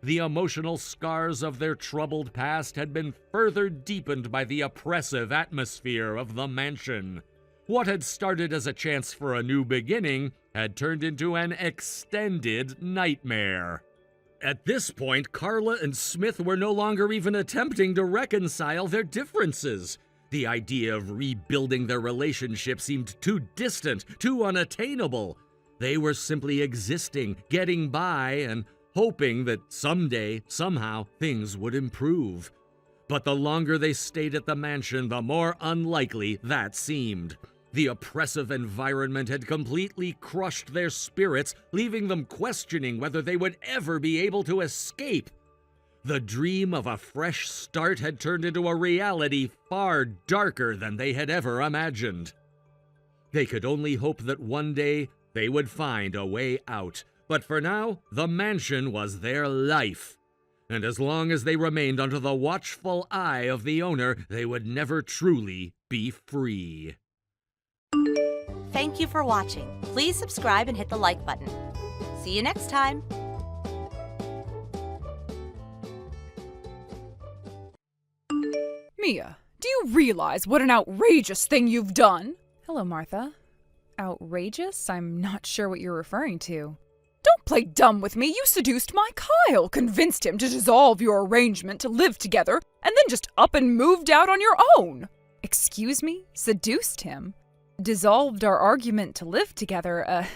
The emotional scars of their troubled past had been further deepened by the oppressive atmosphere of the mansion. What had started as a chance for a new beginning had turned into an extended nightmare. At this point, Carla and Smith were no longer even attempting to reconcile their differences. The idea of rebuilding their relationship seemed too distant, too unattainable. They were simply existing, getting by, and hoping that someday, somehow, things would improve. But the longer they stayed at the mansion, the more unlikely that seemed. The oppressive environment had completely crushed their spirits, leaving them questioning whether they would ever be able to escape. The dream of a fresh start had turned into a reality far darker than they had ever imagined. They could only hope that one day they would find a way out. But for now, the mansion was their life. And as long as they remained under the watchful eye of the owner, they would never truly be free. Thank you for watching. Please subscribe and hit the like button. See you next time. Mia, do you realize what an outrageous thing you've done? Hello, Martha. Outrageous? I'm not sure what you're referring to. Don't play dumb with me. You seduced my Kyle, convinced him to dissolve your arrangement to live together, and then just up and moved out on your own. Excuse me? Seduced him? Dissolved our argument to live together?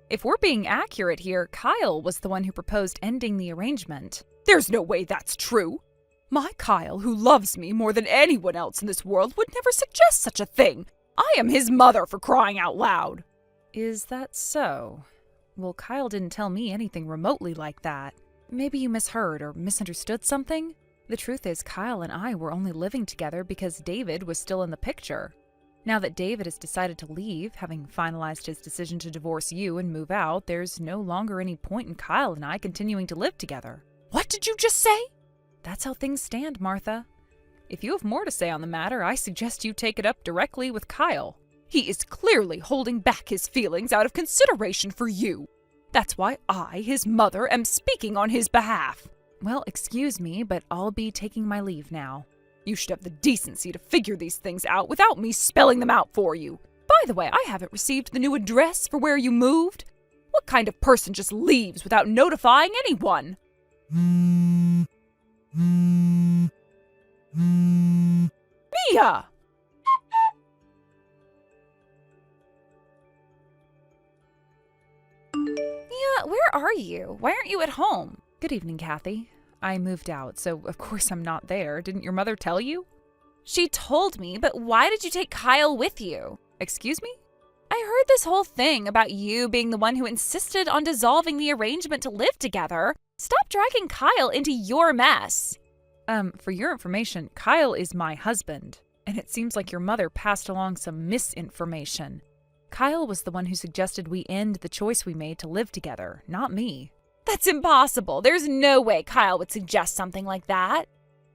If we're being accurate here, Kyle was the one who proposed ending the arrangement. There's no way that's true. My Kyle, who loves me more than anyone else in this world, would never suggest such a thing. I am his mother, for crying out loud. Is that so? Well, Kyle didn't tell me anything remotely like that. Maybe you misheard or misunderstood something? The truth is, Kyle and I were only living together because David was still in the picture. Now that David has decided to leave, having finalized his decision to divorce you and move out, there's no longer any point in Kyle and I continuing to live together. What did you just say? That's how things stand, Martha. If you have more to say on the matter, I suggest you take it up directly with Kyle. He is clearly holding back his feelings out of consideration for you. That's why I, his mother, am speaking on his behalf. Well, excuse me, but I'll be taking my leave now. You should have the decency to figure these things out without me spelling them out for you. By the way, I haven't received the new address for where you moved. What kind of person just leaves without notifying anyone? Mia! Mia, where are you? Why aren't you at home? Good evening, Kathy. I moved out, so of course I'm not there. Didn't your mother tell you? She told me, but why did you take Kyle with you? Excuse me? I heard this whole thing about you being the one who insisted on dissolving the arrangement to live together. Stop dragging Kyle into your mess. For your information, Kyle is my husband, and it seems like your mother passed along some misinformation. Kyle was the one who suggested we end the choice we made to live together, not me. That's impossible. There's no way Kyle would suggest something like that.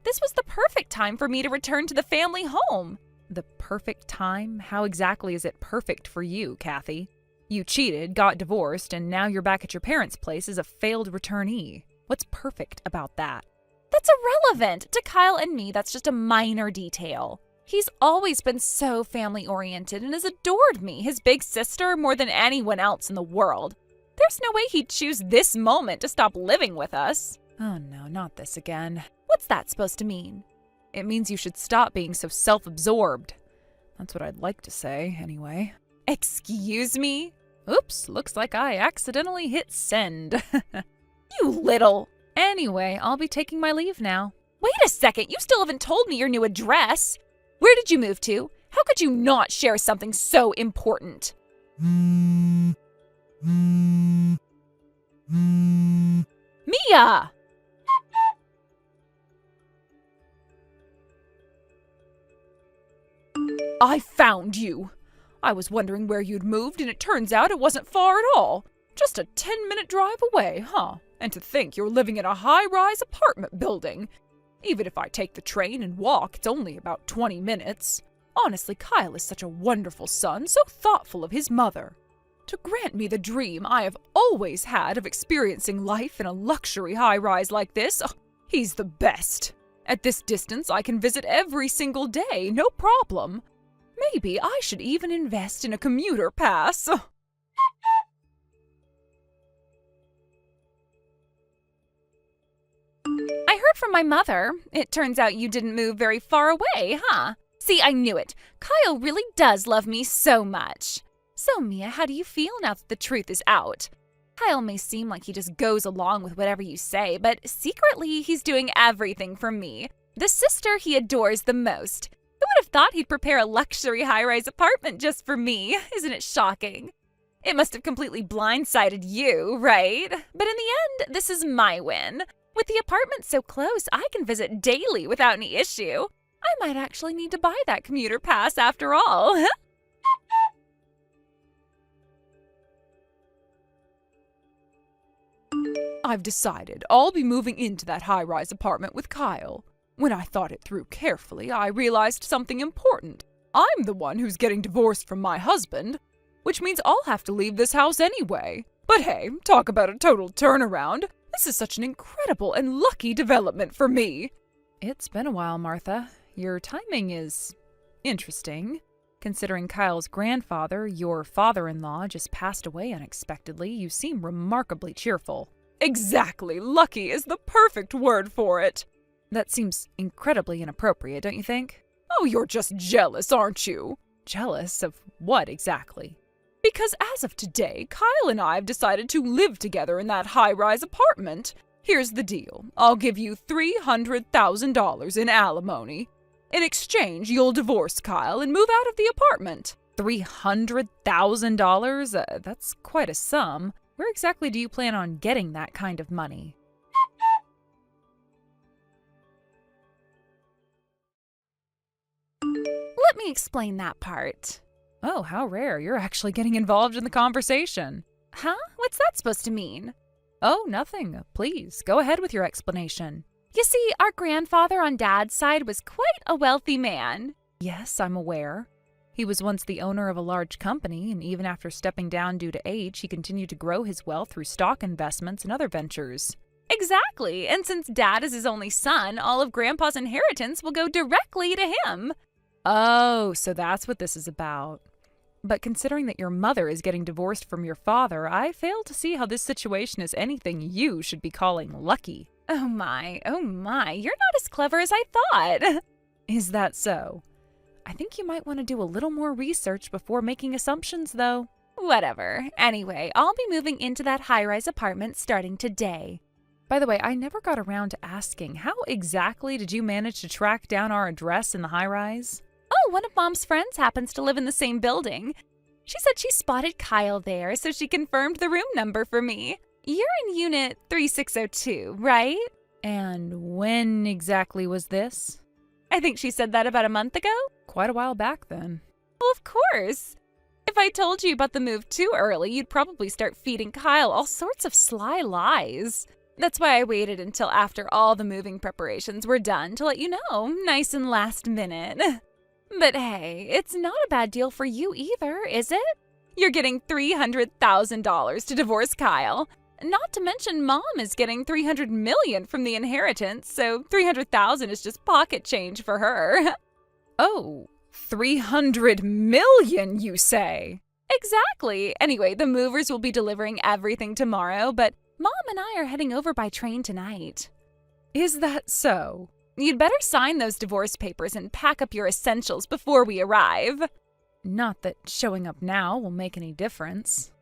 This was the perfect time for me to return to the family home. The perfect time? How exactly is it perfect for you, Kathy? You cheated, got divorced, and now you're back at your parents' place as a failed returnee. What's perfect about that? That's irrelevant. To Kyle and me, that's just a minor detail. He's always been so family-oriented and has adored me, his big sister, more than anyone else in the world. There's no way he'd choose this moment to stop living with us. Oh no, not this again. What's that supposed to mean? It means you should stop being so self-absorbed. That's what I'd like to say, anyway. Excuse me? Oops, looks like I accidentally hit send. You little... Anyway, I'll be taking my leave now. Wait a second, you still haven't told me your new address. Where did you move to? How could you not share something so important? Mia! I found you. I was wondering where you'd moved, and it turns out it wasn't far at all. Just a 10-minute drive away, huh? And to think you're living in a high-rise apartment building. Even if I take the train and walk, it's only about 20 minutes. Honestly, Kyle is such a wonderful son, so thoughtful of his mother. To grant me the dream I have always had of experiencing life in a luxury high-rise like this, he's the best. At this distance, I can visit every single day, no problem. Maybe I should even invest in a commuter pass. I heard from my mother. It turns out you didn't move very far away, huh? See, I knew it. Kyle really does love me so much. So, Mia, how do you feel now that the truth is out? Kyle may seem like he just goes along with whatever you say, but secretly he's doing everything for me. The sister he adores the most. Who would have thought he'd prepare a luxury high-rise apartment just for me? Isn't it shocking? It must have completely blindsided you, right? But in the end, this is my win. With the apartment so close, I can visit daily without any issue. I might actually need to buy that commuter pass after all. I've decided I'll be moving into that high-rise apartment with Kyle. When I thought it through carefully, I realized something important. I'm the one who's getting divorced from my husband, which means I'll have to leave this house anyway. But hey, talk about a total turnaround. This is such an incredible and lucky development for me. It's been a while, Martha. Your timing is interesting. Considering Kyle's grandfather, your father-in-law, just passed away unexpectedly, you seem remarkably cheerful. Exactly! Lucky is the perfect word for it! That seems incredibly inappropriate, don't you think? Oh, you're just jealous, aren't you? Jealous of what exactly? Because as of today, Kyle and I have decided to live together in that high-rise apartment. Here's the deal. I'll give you $300,000 in alimony. In exchange, you'll divorce Kyle and move out of the apartment. $300,000? That's quite a sum. Where exactly do you plan on getting that kind of money? Let me explain that part. Oh, how rare. You're actually getting involved in the conversation. Huh? What's that supposed to mean? Oh, nothing. Please, go ahead with your explanation. You see, our grandfather on Dad's side was quite a wealthy man. Yes, I'm aware. He was once the owner of a large company, and even after stepping down due to age, he continued to grow his wealth through stock investments and other ventures. Exactly, and since Dad is his only son, all of Grandpa's inheritance will go directly to him. Oh, so that's what this is about. But considering that your mother is getting divorced from your father, I fail to see how this situation is anything you should be calling lucky. Oh my, you're not as clever as I thought. Is that so? I think you might want to do a little more research before making assumptions, though. Whatever. Anyway, I'll be moving into that high-rise apartment starting today. By the way, I never got around to asking, how exactly did you manage to track down our address in the high-rise? Oh, one of Mom's friends happens to live in the same building. She said she spotted Kyle there, so she confirmed the room number for me. You're in unit 3602, right? And when exactly was this? I think she said that about a month ago. Quite a while back, then. Well, of course. If I told you about the move too early, you'd probably start feeding Kyle all sorts of sly lies. That's why I waited until after all the moving preparations were done to let you know, nice and last minute. But hey, it's not a bad deal for you either, is it? You're getting $300,000 to divorce Kyle. Not to mention Mom is getting $300 million from the inheritance, so $300,000 is just pocket change for her. Oh, $300 million, you say? Exactly. Anyway, the movers will be delivering everything tomorrow, but Mom and I are heading over by train tonight. Is that so? You'd better sign those divorce papers and pack up your essentials before we arrive. Not that showing up now will make any difference.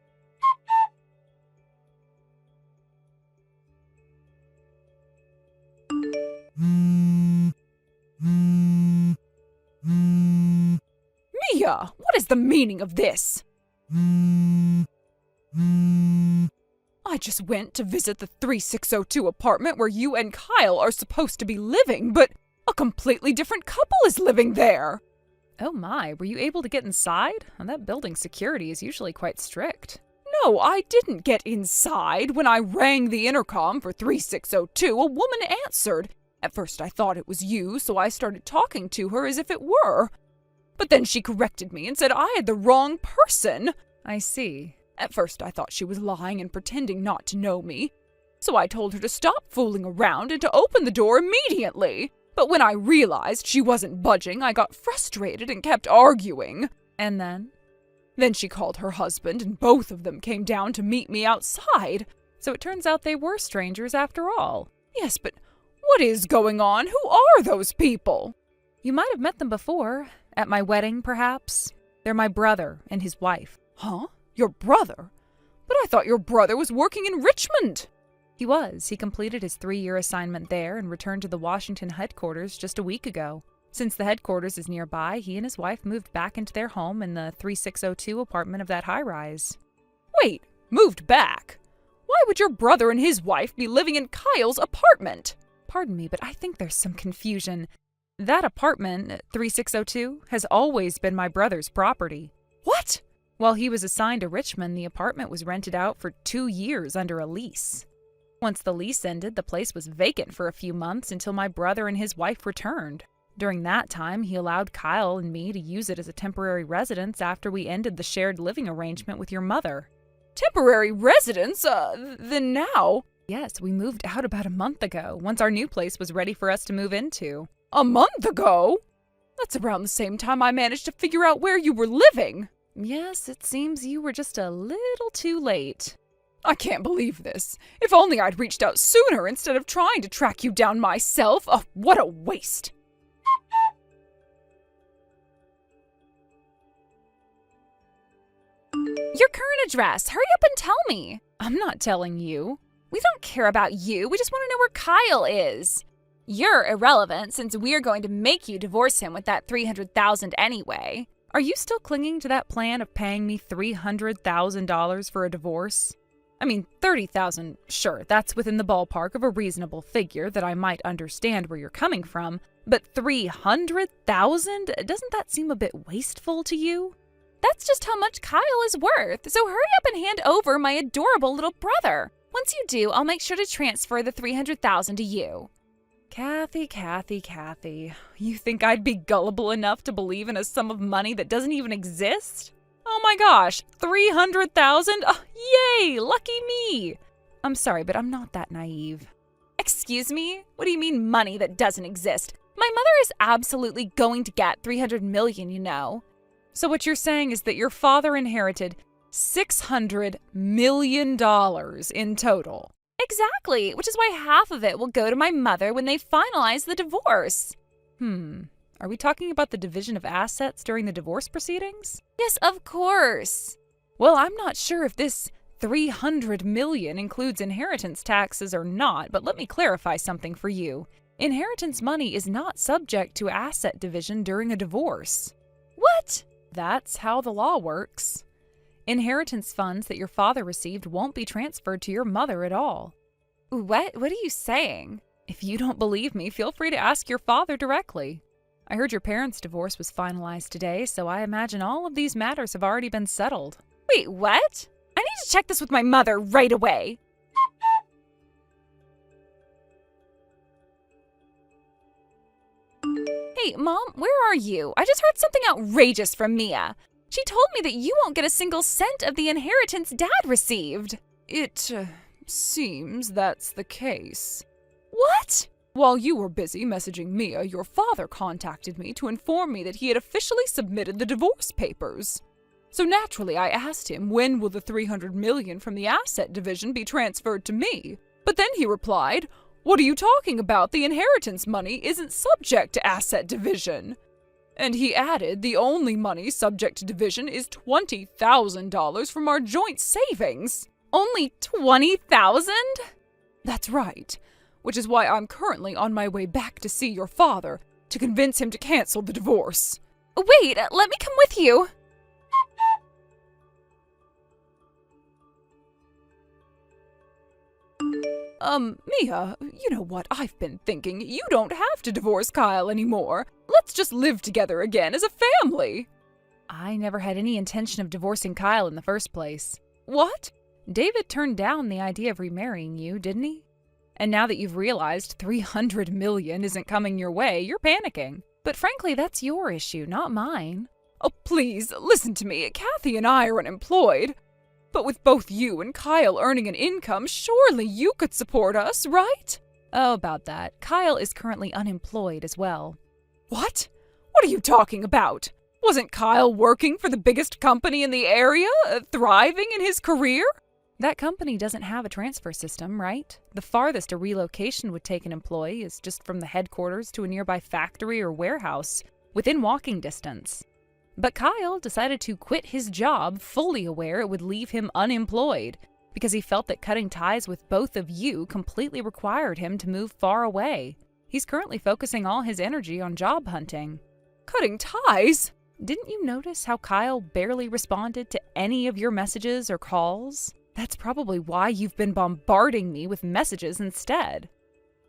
Mia, what is the meaning of this? I just went to visit the 3602 apartment where you and Kyle are supposed to be living, but a completely different couple is living there. Oh my, were you able to get inside? That building's security is usually quite strict. No, I didn't get inside. When I rang the intercom for 3602, a woman answered. At first I thought it was you, so I started talking to her as if it were. But then she corrected me and said I had the wrong person. I see. At first I thought she was lying and pretending not to know me. So I told her to stop fooling around and to open the door immediately. But when I realized she wasn't budging, I got frustrated and kept arguing. And then? Then she called her husband, and both of them came down to meet me outside. So it turns out they were strangers after all. Yes, but what is going on? Who are those people? You might have met them before. At my wedding, perhaps. They're my brother and his wife. Huh? Your brother? But I thought your brother was working in Richmond. He was. He completed his 3-year assignment there and returned to the Washington headquarters just a week ago. Since the headquarters is nearby, he and his wife moved back into their home in the 3602 apartment of that high-rise. Wait, moved back? Why would your brother and his wife be living in Kyle's apartment? Pardon me, but I think there's some confusion. That apartment, 3602, has always been my brother's property. What? While he was assigned to Richmond, the apartment was rented out for 2 years under a lease. Once the lease ended, the place was vacant for a few months until my brother and his wife returned. During that time, he allowed Kyle and me to use it as a temporary residence after we ended the shared living arrangement with your mother. Temporary residence? Then now? Yes, we moved out about a month ago, once our new place was ready for us to move into. A month ago? That's around the same time I managed to figure out where you were living. Yes, it seems you were just a little too late. I can't believe this. If only I'd reached out sooner instead of trying to track you down myself. Oh, what a waste. Your current address. Hurry up and tell me. I'm not telling you. We don't care about you. We just want to know where Kyle is. You're irrelevant since we are going to make you divorce him with that $300,000 anyway. Are you still clinging to that plan of paying me $300,000 for a divorce? I mean, $30,000, sure, that's within the ballpark of a reasonable figure that I might understand where you're coming from, but $300,000? Doesn't that seem a bit wasteful to you? That's just how much Kyle is worth, so hurry up and hand over my adorable little brother. Once you do, I'll make sure to transfer the $300,000 to you. Kathy, you think I'd be gullible enough to believe in a sum of money that doesn't even exist? Oh my gosh, $300,000? Oh, yay, lucky me! I'm sorry, but I'm not that naive. Excuse me? What do you mean money that doesn't exist? My mother is absolutely going to get $300 million, you know. So what you're saying is that your father inherited $600 million in total. Exactly, which is why half of it will go to my mother when they finalize the divorce. Are we talking about the division of assets during the divorce proceedings? Yes, of course. Well, I'm not sure if this $300 million includes inheritance taxes or not, but let me clarify something for you. Inheritance money is not subject to asset division during a divorce. What? That's how the law works. Inheritance funds that your father received won't be transferred to your mother at all. What are you saying? If you don't believe me, feel free to ask your father directly. I heard your parents' divorce was finalized today, so I imagine all of these matters have already been settled. Wait, what? I need to check this with my mother right away. Hey, Mom, where are you? I just heard something outrageous from Mia. She told me that you won't get a single cent of the inheritance Dad received. It seems that's the case. What? While you were busy messaging Mia, your father contacted me to inform me that he had officially submitted the divorce papers. So naturally, I asked him, when will the $300 million from the asset division be transferred to me? But then he replied, what are you talking about? The inheritance money isn't subject to asset division. And he added, the only money subject to division is $20,000 from our joint savings. Only $20,000? That's right. Which is why I'm currently on my way back to see your father to convince him to cancel the divorce. Wait, let me come with you. Mia, you know what I've been thinking? You don't have to divorce Kyle anymore. Let's just live together again as a family. I never had any intention of divorcing Kyle in the first place. What? David turned down the idea of remarrying you, didn't he? And now that you've realized $300 million isn't coming your way, you're panicking. But frankly, that's your issue, not mine. Oh, please, listen to me. Kathy and I are unemployed. But with both you and Kyle earning an income, surely you could support us, right? Oh, about that. Kyle is currently unemployed as well. What? What are you talking about? Wasn't Kyle working for the biggest company in the area, thriving in his career? That company doesn't have a transfer system, right? The farthest a relocation would take an employee is just from the headquarters to a nearby factory or warehouse, within walking distance. But Kyle decided to quit his job, fully aware it would leave him unemployed, because he felt that cutting ties with both of you completely required him to move far away. He's currently focusing all his energy on job hunting. Cutting ties? Didn't you notice how Kyle barely responded to any of your messages or calls? That's probably why you've been bombarding me with messages instead.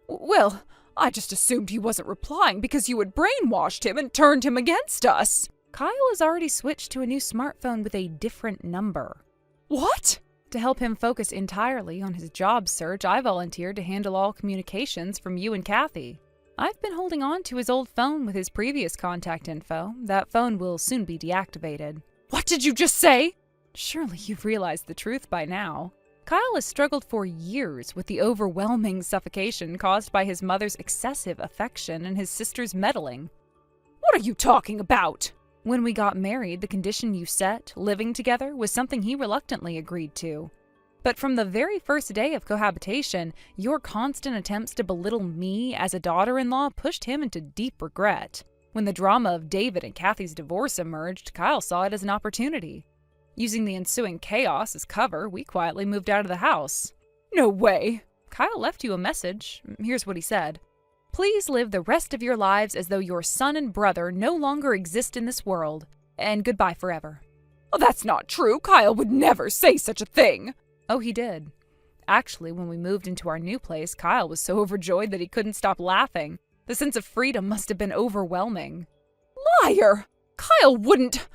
Well, I just assumed he wasn't replying because you had brainwashed him and turned him against us. Kyle has already switched to a new smartphone with a different number. What? To help him focus entirely on his job search, I volunteered to handle all communications from you and Kathy. I've been holding on to his old phone with his previous contact info. That phone will soon be deactivated. What did you just say? Surely you've realized the truth by now. Kyle has struggled for years with the overwhelming suffocation caused by his mother's excessive affection and his sister's meddling. What What are you talking about? When we got married, the condition you set, living together, was something he reluctantly agreed to. But from the very first day of cohabitation, your constant attempts to belittle me as a daughter-in-law pushed him into deep regret. When the drama of David and Kathy's divorce emerged, Kyle saw it as an opportunity. Using the ensuing chaos as cover, we quietly moved out of the house. No way! Kyle left you a message. Here's what he said. Please live the rest of your lives as though your son and brother no longer exist in this world. And goodbye forever. Oh, that's not true. Kyle would never say such a thing. Oh, he did. Actually, when we moved into our new place, Kyle was so overjoyed that he couldn't stop laughing. The sense of freedom must have been overwhelming. Liar! Kyle wouldn't!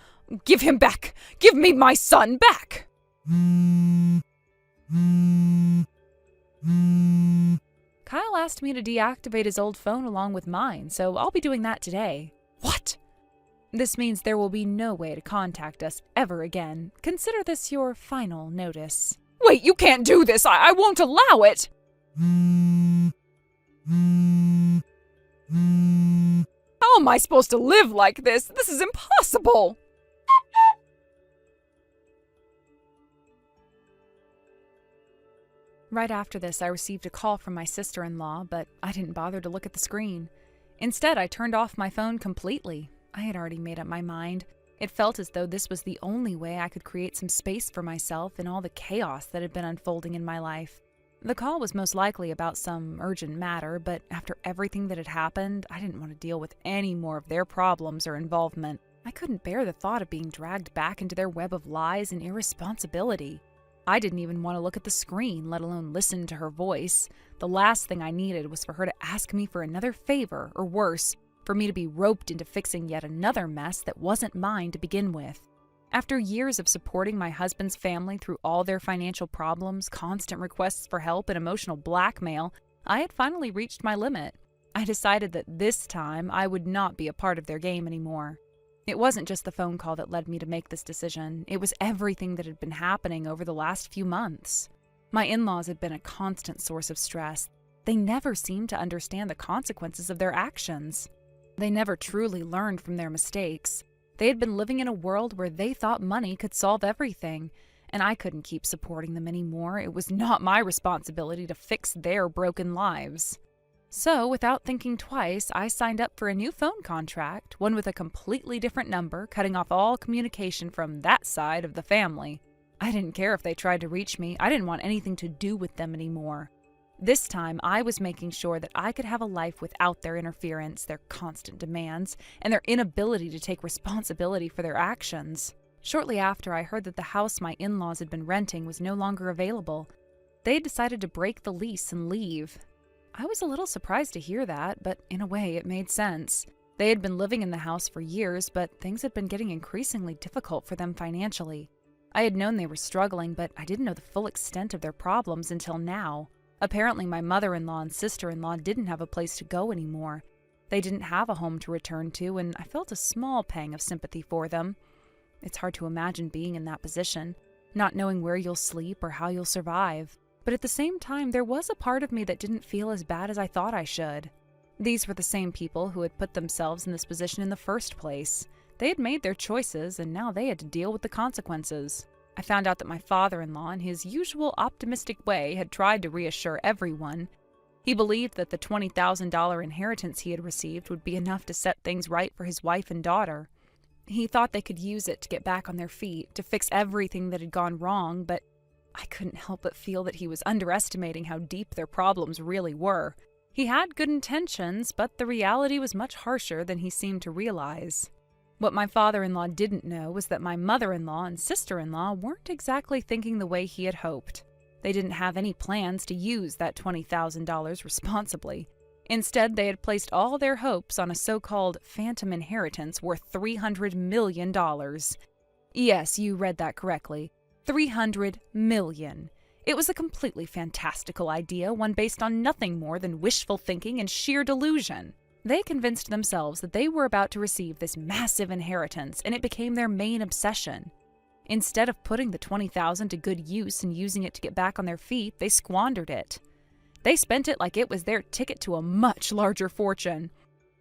Give him back! Give me my son back! Kyle asked me to deactivate his old phone along with mine, so I'll be doing that today. What? This means there will be no way to contact us ever again. Consider this your final notice. Wait, you can't do this! I won't allow it! How am I supposed to live like this? This is impossible! Right after this, I received a call from my sister-in-law, but I didn't bother to look at the screen. Instead, I turned off my phone completely. I had already made up my mind. It felt as though this was the only way I could create some space for myself in all the chaos that had been unfolding in my life. The call was most likely about some urgent matter, but after everything that had happened, I didn't want to deal with any more of their problems or involvement. I couldn't bear the thought of being dragged back into their web of lies and irresponsibility. I didn't even want to look at the screen, let alone listen to her voice. The last thing I needed was for her to ask me for another favor, or worse, for me to be roped into fixing yet another mess that wasn't mine to begin with. After years of supporting my husband's family through all their financial problems, constant requests for help, and emotional blackmail, I had finally reached my limit. I decided that this time I would not be a part of their game anymore. It wasn't just the phone call that led me to make this decision. It was everything that had been happening over the last few months. My in-laws had been a constant source of stress. They never seemed to understand the consequences of their actions. They never truly learned from their mistakes. They had been living in a world where they thought money could solve everything, and I couldn't keep supporting them anymore. It was not my responsibility to fix their broken lives. So, without thinking twice, I signed up for a new phone contract, one with a completely different number, cutting off all communication from that side of the family. I didn't care if they tried to reach me. I didn't want anything to do with them anymore. This time, I was making sure that I could have a life without their interference, their constant demands, and their inability to take responsibility for their actions. Shortly after, I heard that the house my in-laws had been renting was no longer available. They had decided to break the lease and leave. I was a little surprised to hear that, but in a way it made sense. They had been living in the house for years, but things had been getting increasingly difficult for them financially. I had known they were struggling, but I didn't know the full extent of their problems until now. Apparently, my mother-in-law and sister-in-law didn't have a place to go anymore. They didn't have a home to return to, and I felt a small pang of sympathy for them. It's hard to imagine being in that position, not knowing where you'll sleep or how you'll survive. But at the same time, there was a part of me that didn't feel as bad as I thought I should. These were the same people who had put themselves in this position in the first place. They had made their choices, and now they had to deal with the consequences. I found out that my father-in-law, in his usual optimistic way, had tried to reassure everyone. He believed that the $20,000 inheritance he had received would be enough to set things right for his wife and daughter. He thought they could use it to get back on their feet, to fix everything that had gone wrong, but I couldn't help but feel that he was underestimating how deep their problems really were. He had good intentions, but the reality was much harsher than he seemed to realize. What my father-in-law didn't know was that my mother-in-law and sister-in-law weren't exactly thinking the way he had hoped. They didn't have any plans to use that $20,000 responsibly. Instead, they had placed all their hopes on a so-called phantom inheritance worth $300 million. Yes, you read that correctly. $300 million. It was a completely fantastical idea, one based on nothing more than wishful thinking and sheer delusion. They convinced themselves that they were about to receive this massive inheritance, and it became their main obsession. Instead of putting the $20,000 to good use and using it to get back on their feet, they squandered it. They spent it like it was their ticket to a much larger fortune.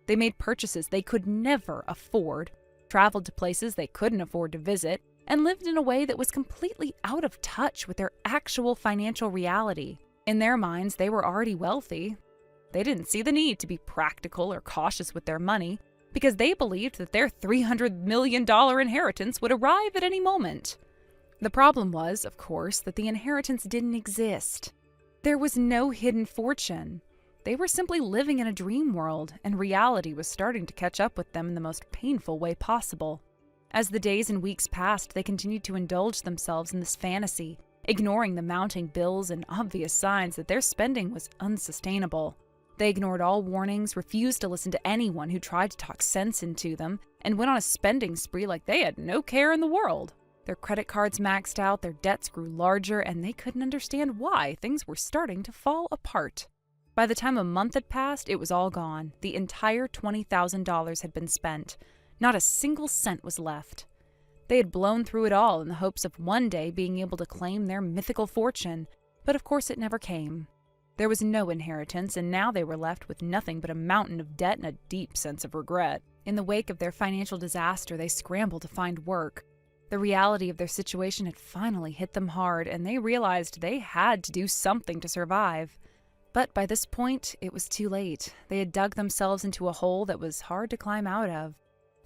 They made purchases they could never afford, traveled to places they couldn't afford to visit, and lived in a way that was completely out of touch with their actual financial reality. In their minds, they were already wealthy. They didn't see the need to be practical or cautious with their money because they believed that their $300 million inheritance would arrive at any moment. The problem was, of course, that the inheritance didn't exist. There was no hidden fortune. They were simply living in a dream world, and reality was starting to catch up with them in the most painful way possible. As the days and weeks passed, they continued to indulge themselves in this fantasy, ignoring the mounting bills and obvious signs that their spending was unsustainable. They ignored all warnings, refused to listen to anyone who tried to talk sense into them, and went on a spending spree like they had no care in the world. Their credit cards maxed out, their debts grew larger, and they couldn't understand why things were starting to fall apart. By the time a month had passed, it was all gone. The entire $20,000 had been spent. Not a single cent was left. They had blown through it all in the hopes of one day being able to claim their mythical fortune, but of course it never came. There was no inheritance, and now they were left with nothing but a mountain of debt and a deep sense of regret. In the wake of their financial disaster, they scrambled to find work. The reality of their situation had finally hit them hard, and they realized they had to do something to survive. But by this point, it was too late. They had dug themselves into a hole that was hard to climb out of.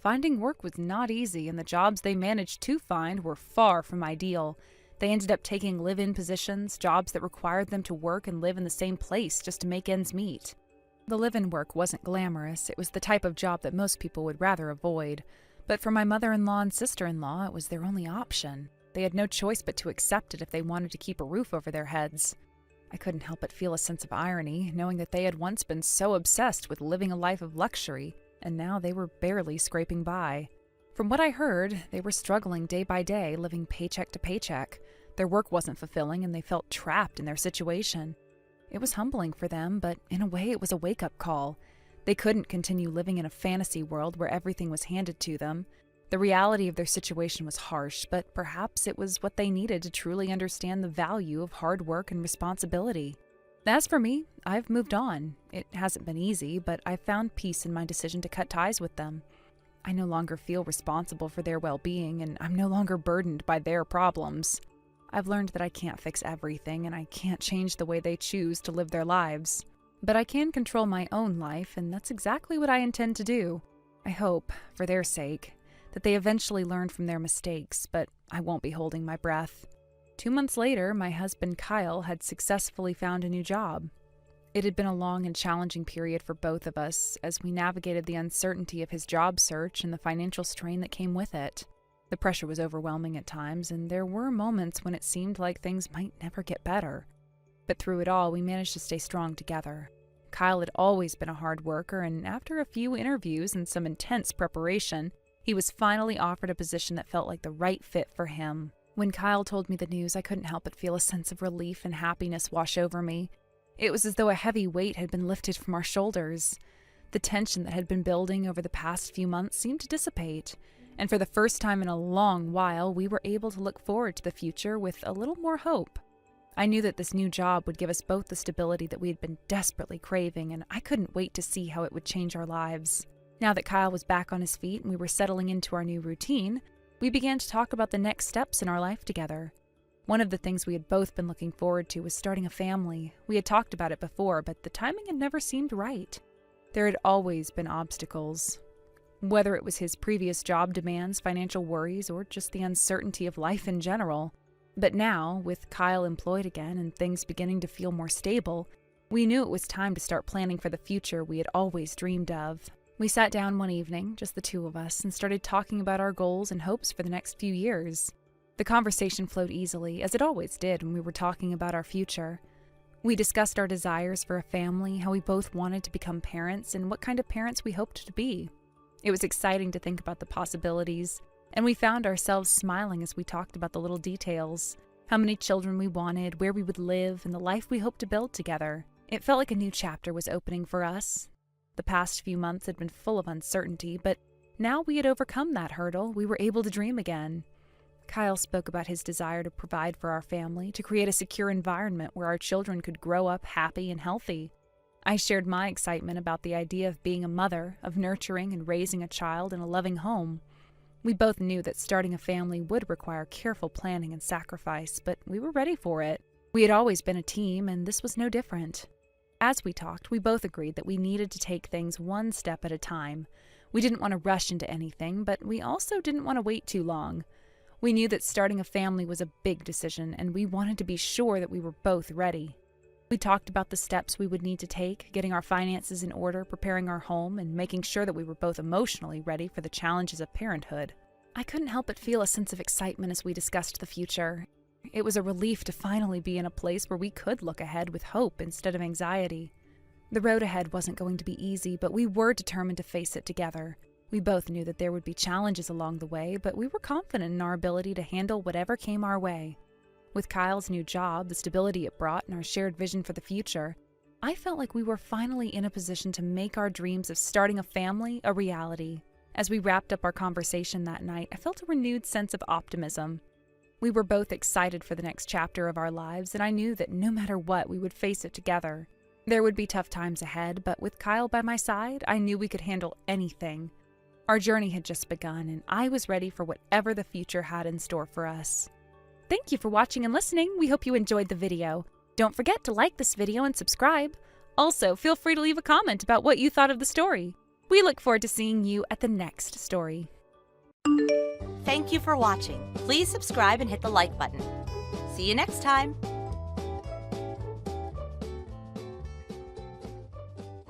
Finding work was not easy, and the jobs they managed to find were far from ideal. They ended up taking live-in positions, jobs that required them to work and live in the same place just to make ends meet. The live-in work wasn't glamorous. It was the type of job that most people would rather avoid. But for my mother-in-law and sister-in-law, it was their only option. They had no choice but to accept it if they wanted to keep a roof over their heads. I couldn't help but feel a sense of irony, knowing that they had once been so obsessed with living a life of luxury, and now they were barely scraping by. From what I heard, they were struggling day by day, living paycheck to paycheck. Their work wasn't fulfilling, and they felt trapped in their situation. It was humbling for them, but in a way it was a wake-up call. They couldn't continue living in a fantasy world where everything was handed to them. The reality of their situation was harsh, but perhaps it was what they needed to truly understand the value of hard work and responsibility. As for me, I've moved on. It hasn't been easy, but I've found peace in my decision to cut ties with them. I no longer feel responsible for their well-being, and I'm no longer burdened by their problems. I've learned that I can't fix everything, and I can't change the way they choose to live their lives. But I can control my own life, and that's exactly what I intend to do. I hope, for their sake, that they eventually learn from their mistakes, but I won't be holding my breath. 2 months later, my husband Kyle had successfully found a new job. It had been a long and challenging period for both of us as we navigated the uncertainty of his job search and the financial strain that came with it. The pressure was overwhelming at times, and there were moments when it seemed like things might never get better. But through it all, we managed to stay strong together. Kyle had always been a hard worker, and after a few interviews and some intense preparation, he was finally offered a position that felt like the right fit for him. When Kyle told me the news, I couldn't help but feel a sense of relief and happiness wash over me. It was as though a heavy weight had been lifted from our shoulders. The tension that had been building over the past few months seemed to dissipate, and for the first time in a long while, we were able to look forward to the future with a little more hope. I knew that this new job would give us both the stability that we had been desperately craving, and I couldn't wait to see how it would change our lives. Now that Kyle was back on his feet and we were settling into our new routine, we began to talk about the next steps in our life together. One of the things we had both been looking forward to was starting a family. We had talked about it before, but the timing had never seemed right. There had always been obstacles. Whether it was his previous job demands, financial worries, or just the uncertainty of life in general. But now, with Kyle employed again and things beginning to feel more stable, we knew it was time to start planning for the future we had always dreamed of. We sat down one evening, just the two of us, and started talking about our goals and hopes for the next few years. The conversation flowed easily, as it always did when we were talking about our future. We discussed our desires for a family, how we both wanted to become parents, and what kind of parents we hoped to be. It was exciting to think about the possibilities, and we found ourselves smiling as we talked about the little details, how many children we wanted, where we would live, and the life we hoped to build together. It felt like a new chapter was opening for us. The past few months had been full of uncertainty, but now we had overcome that hurdle. We were able to dream again. Kyle spoke about his desire to provide for our family, to create a secure environment where our children could grow up happy and healthy. I shared my excitement about the idea of being a mother, of nurturing and raising a child in a loving home. We both knew that starting a family would require careful planning and sacrifice, but we were ready for it. We had always been a team, and this was no different. As we talked, we both agreed that we needed to take things one step at a time. We didn't want to rush into anything, but we also didn't want to wait too long. We knew that starting a family was a big decision, and we wanted to be sure that we were both ready. We talked about the steps we would need to take, getting our finances in order, preparing our home, and making sure that we were both emotionally ready for the challenges of parenthood. I couldn't help but feel a sense of excitement as we discussed the future. It was a relief to finally be in a place where we could look ahead with hope instead of anxiety. The road ahead wasn't going to be easy, but we were determined to face it together. We both knew that there would be challenges along the way, but we were confident in our ability to handle whatever came our way. With Kyle's new job, the stability it brought, and our shared vision for the future, I felt like we were finally in a position to make our dreams of starting a family a reality. As we wrapped up our conversation that night, I felt a renewed sense of optimism. We were both excited for the next chapter of our lives, and I knew that no matter what, we would face it together. There would be tough times ahead, but with Kyle by my side, I knew we could handle anything. Our journey had just begun, and I was ready for whatever the future had in store for us. Thank you for watching and listening. We hope you enjoyed the video. Don't forget to like this video and subscribe. Also, feel free to leave a comment about what you thought of the story. We look forward to seeing you at the next story. Thank you for watching. Please subscribe and hit the like button. See you next time.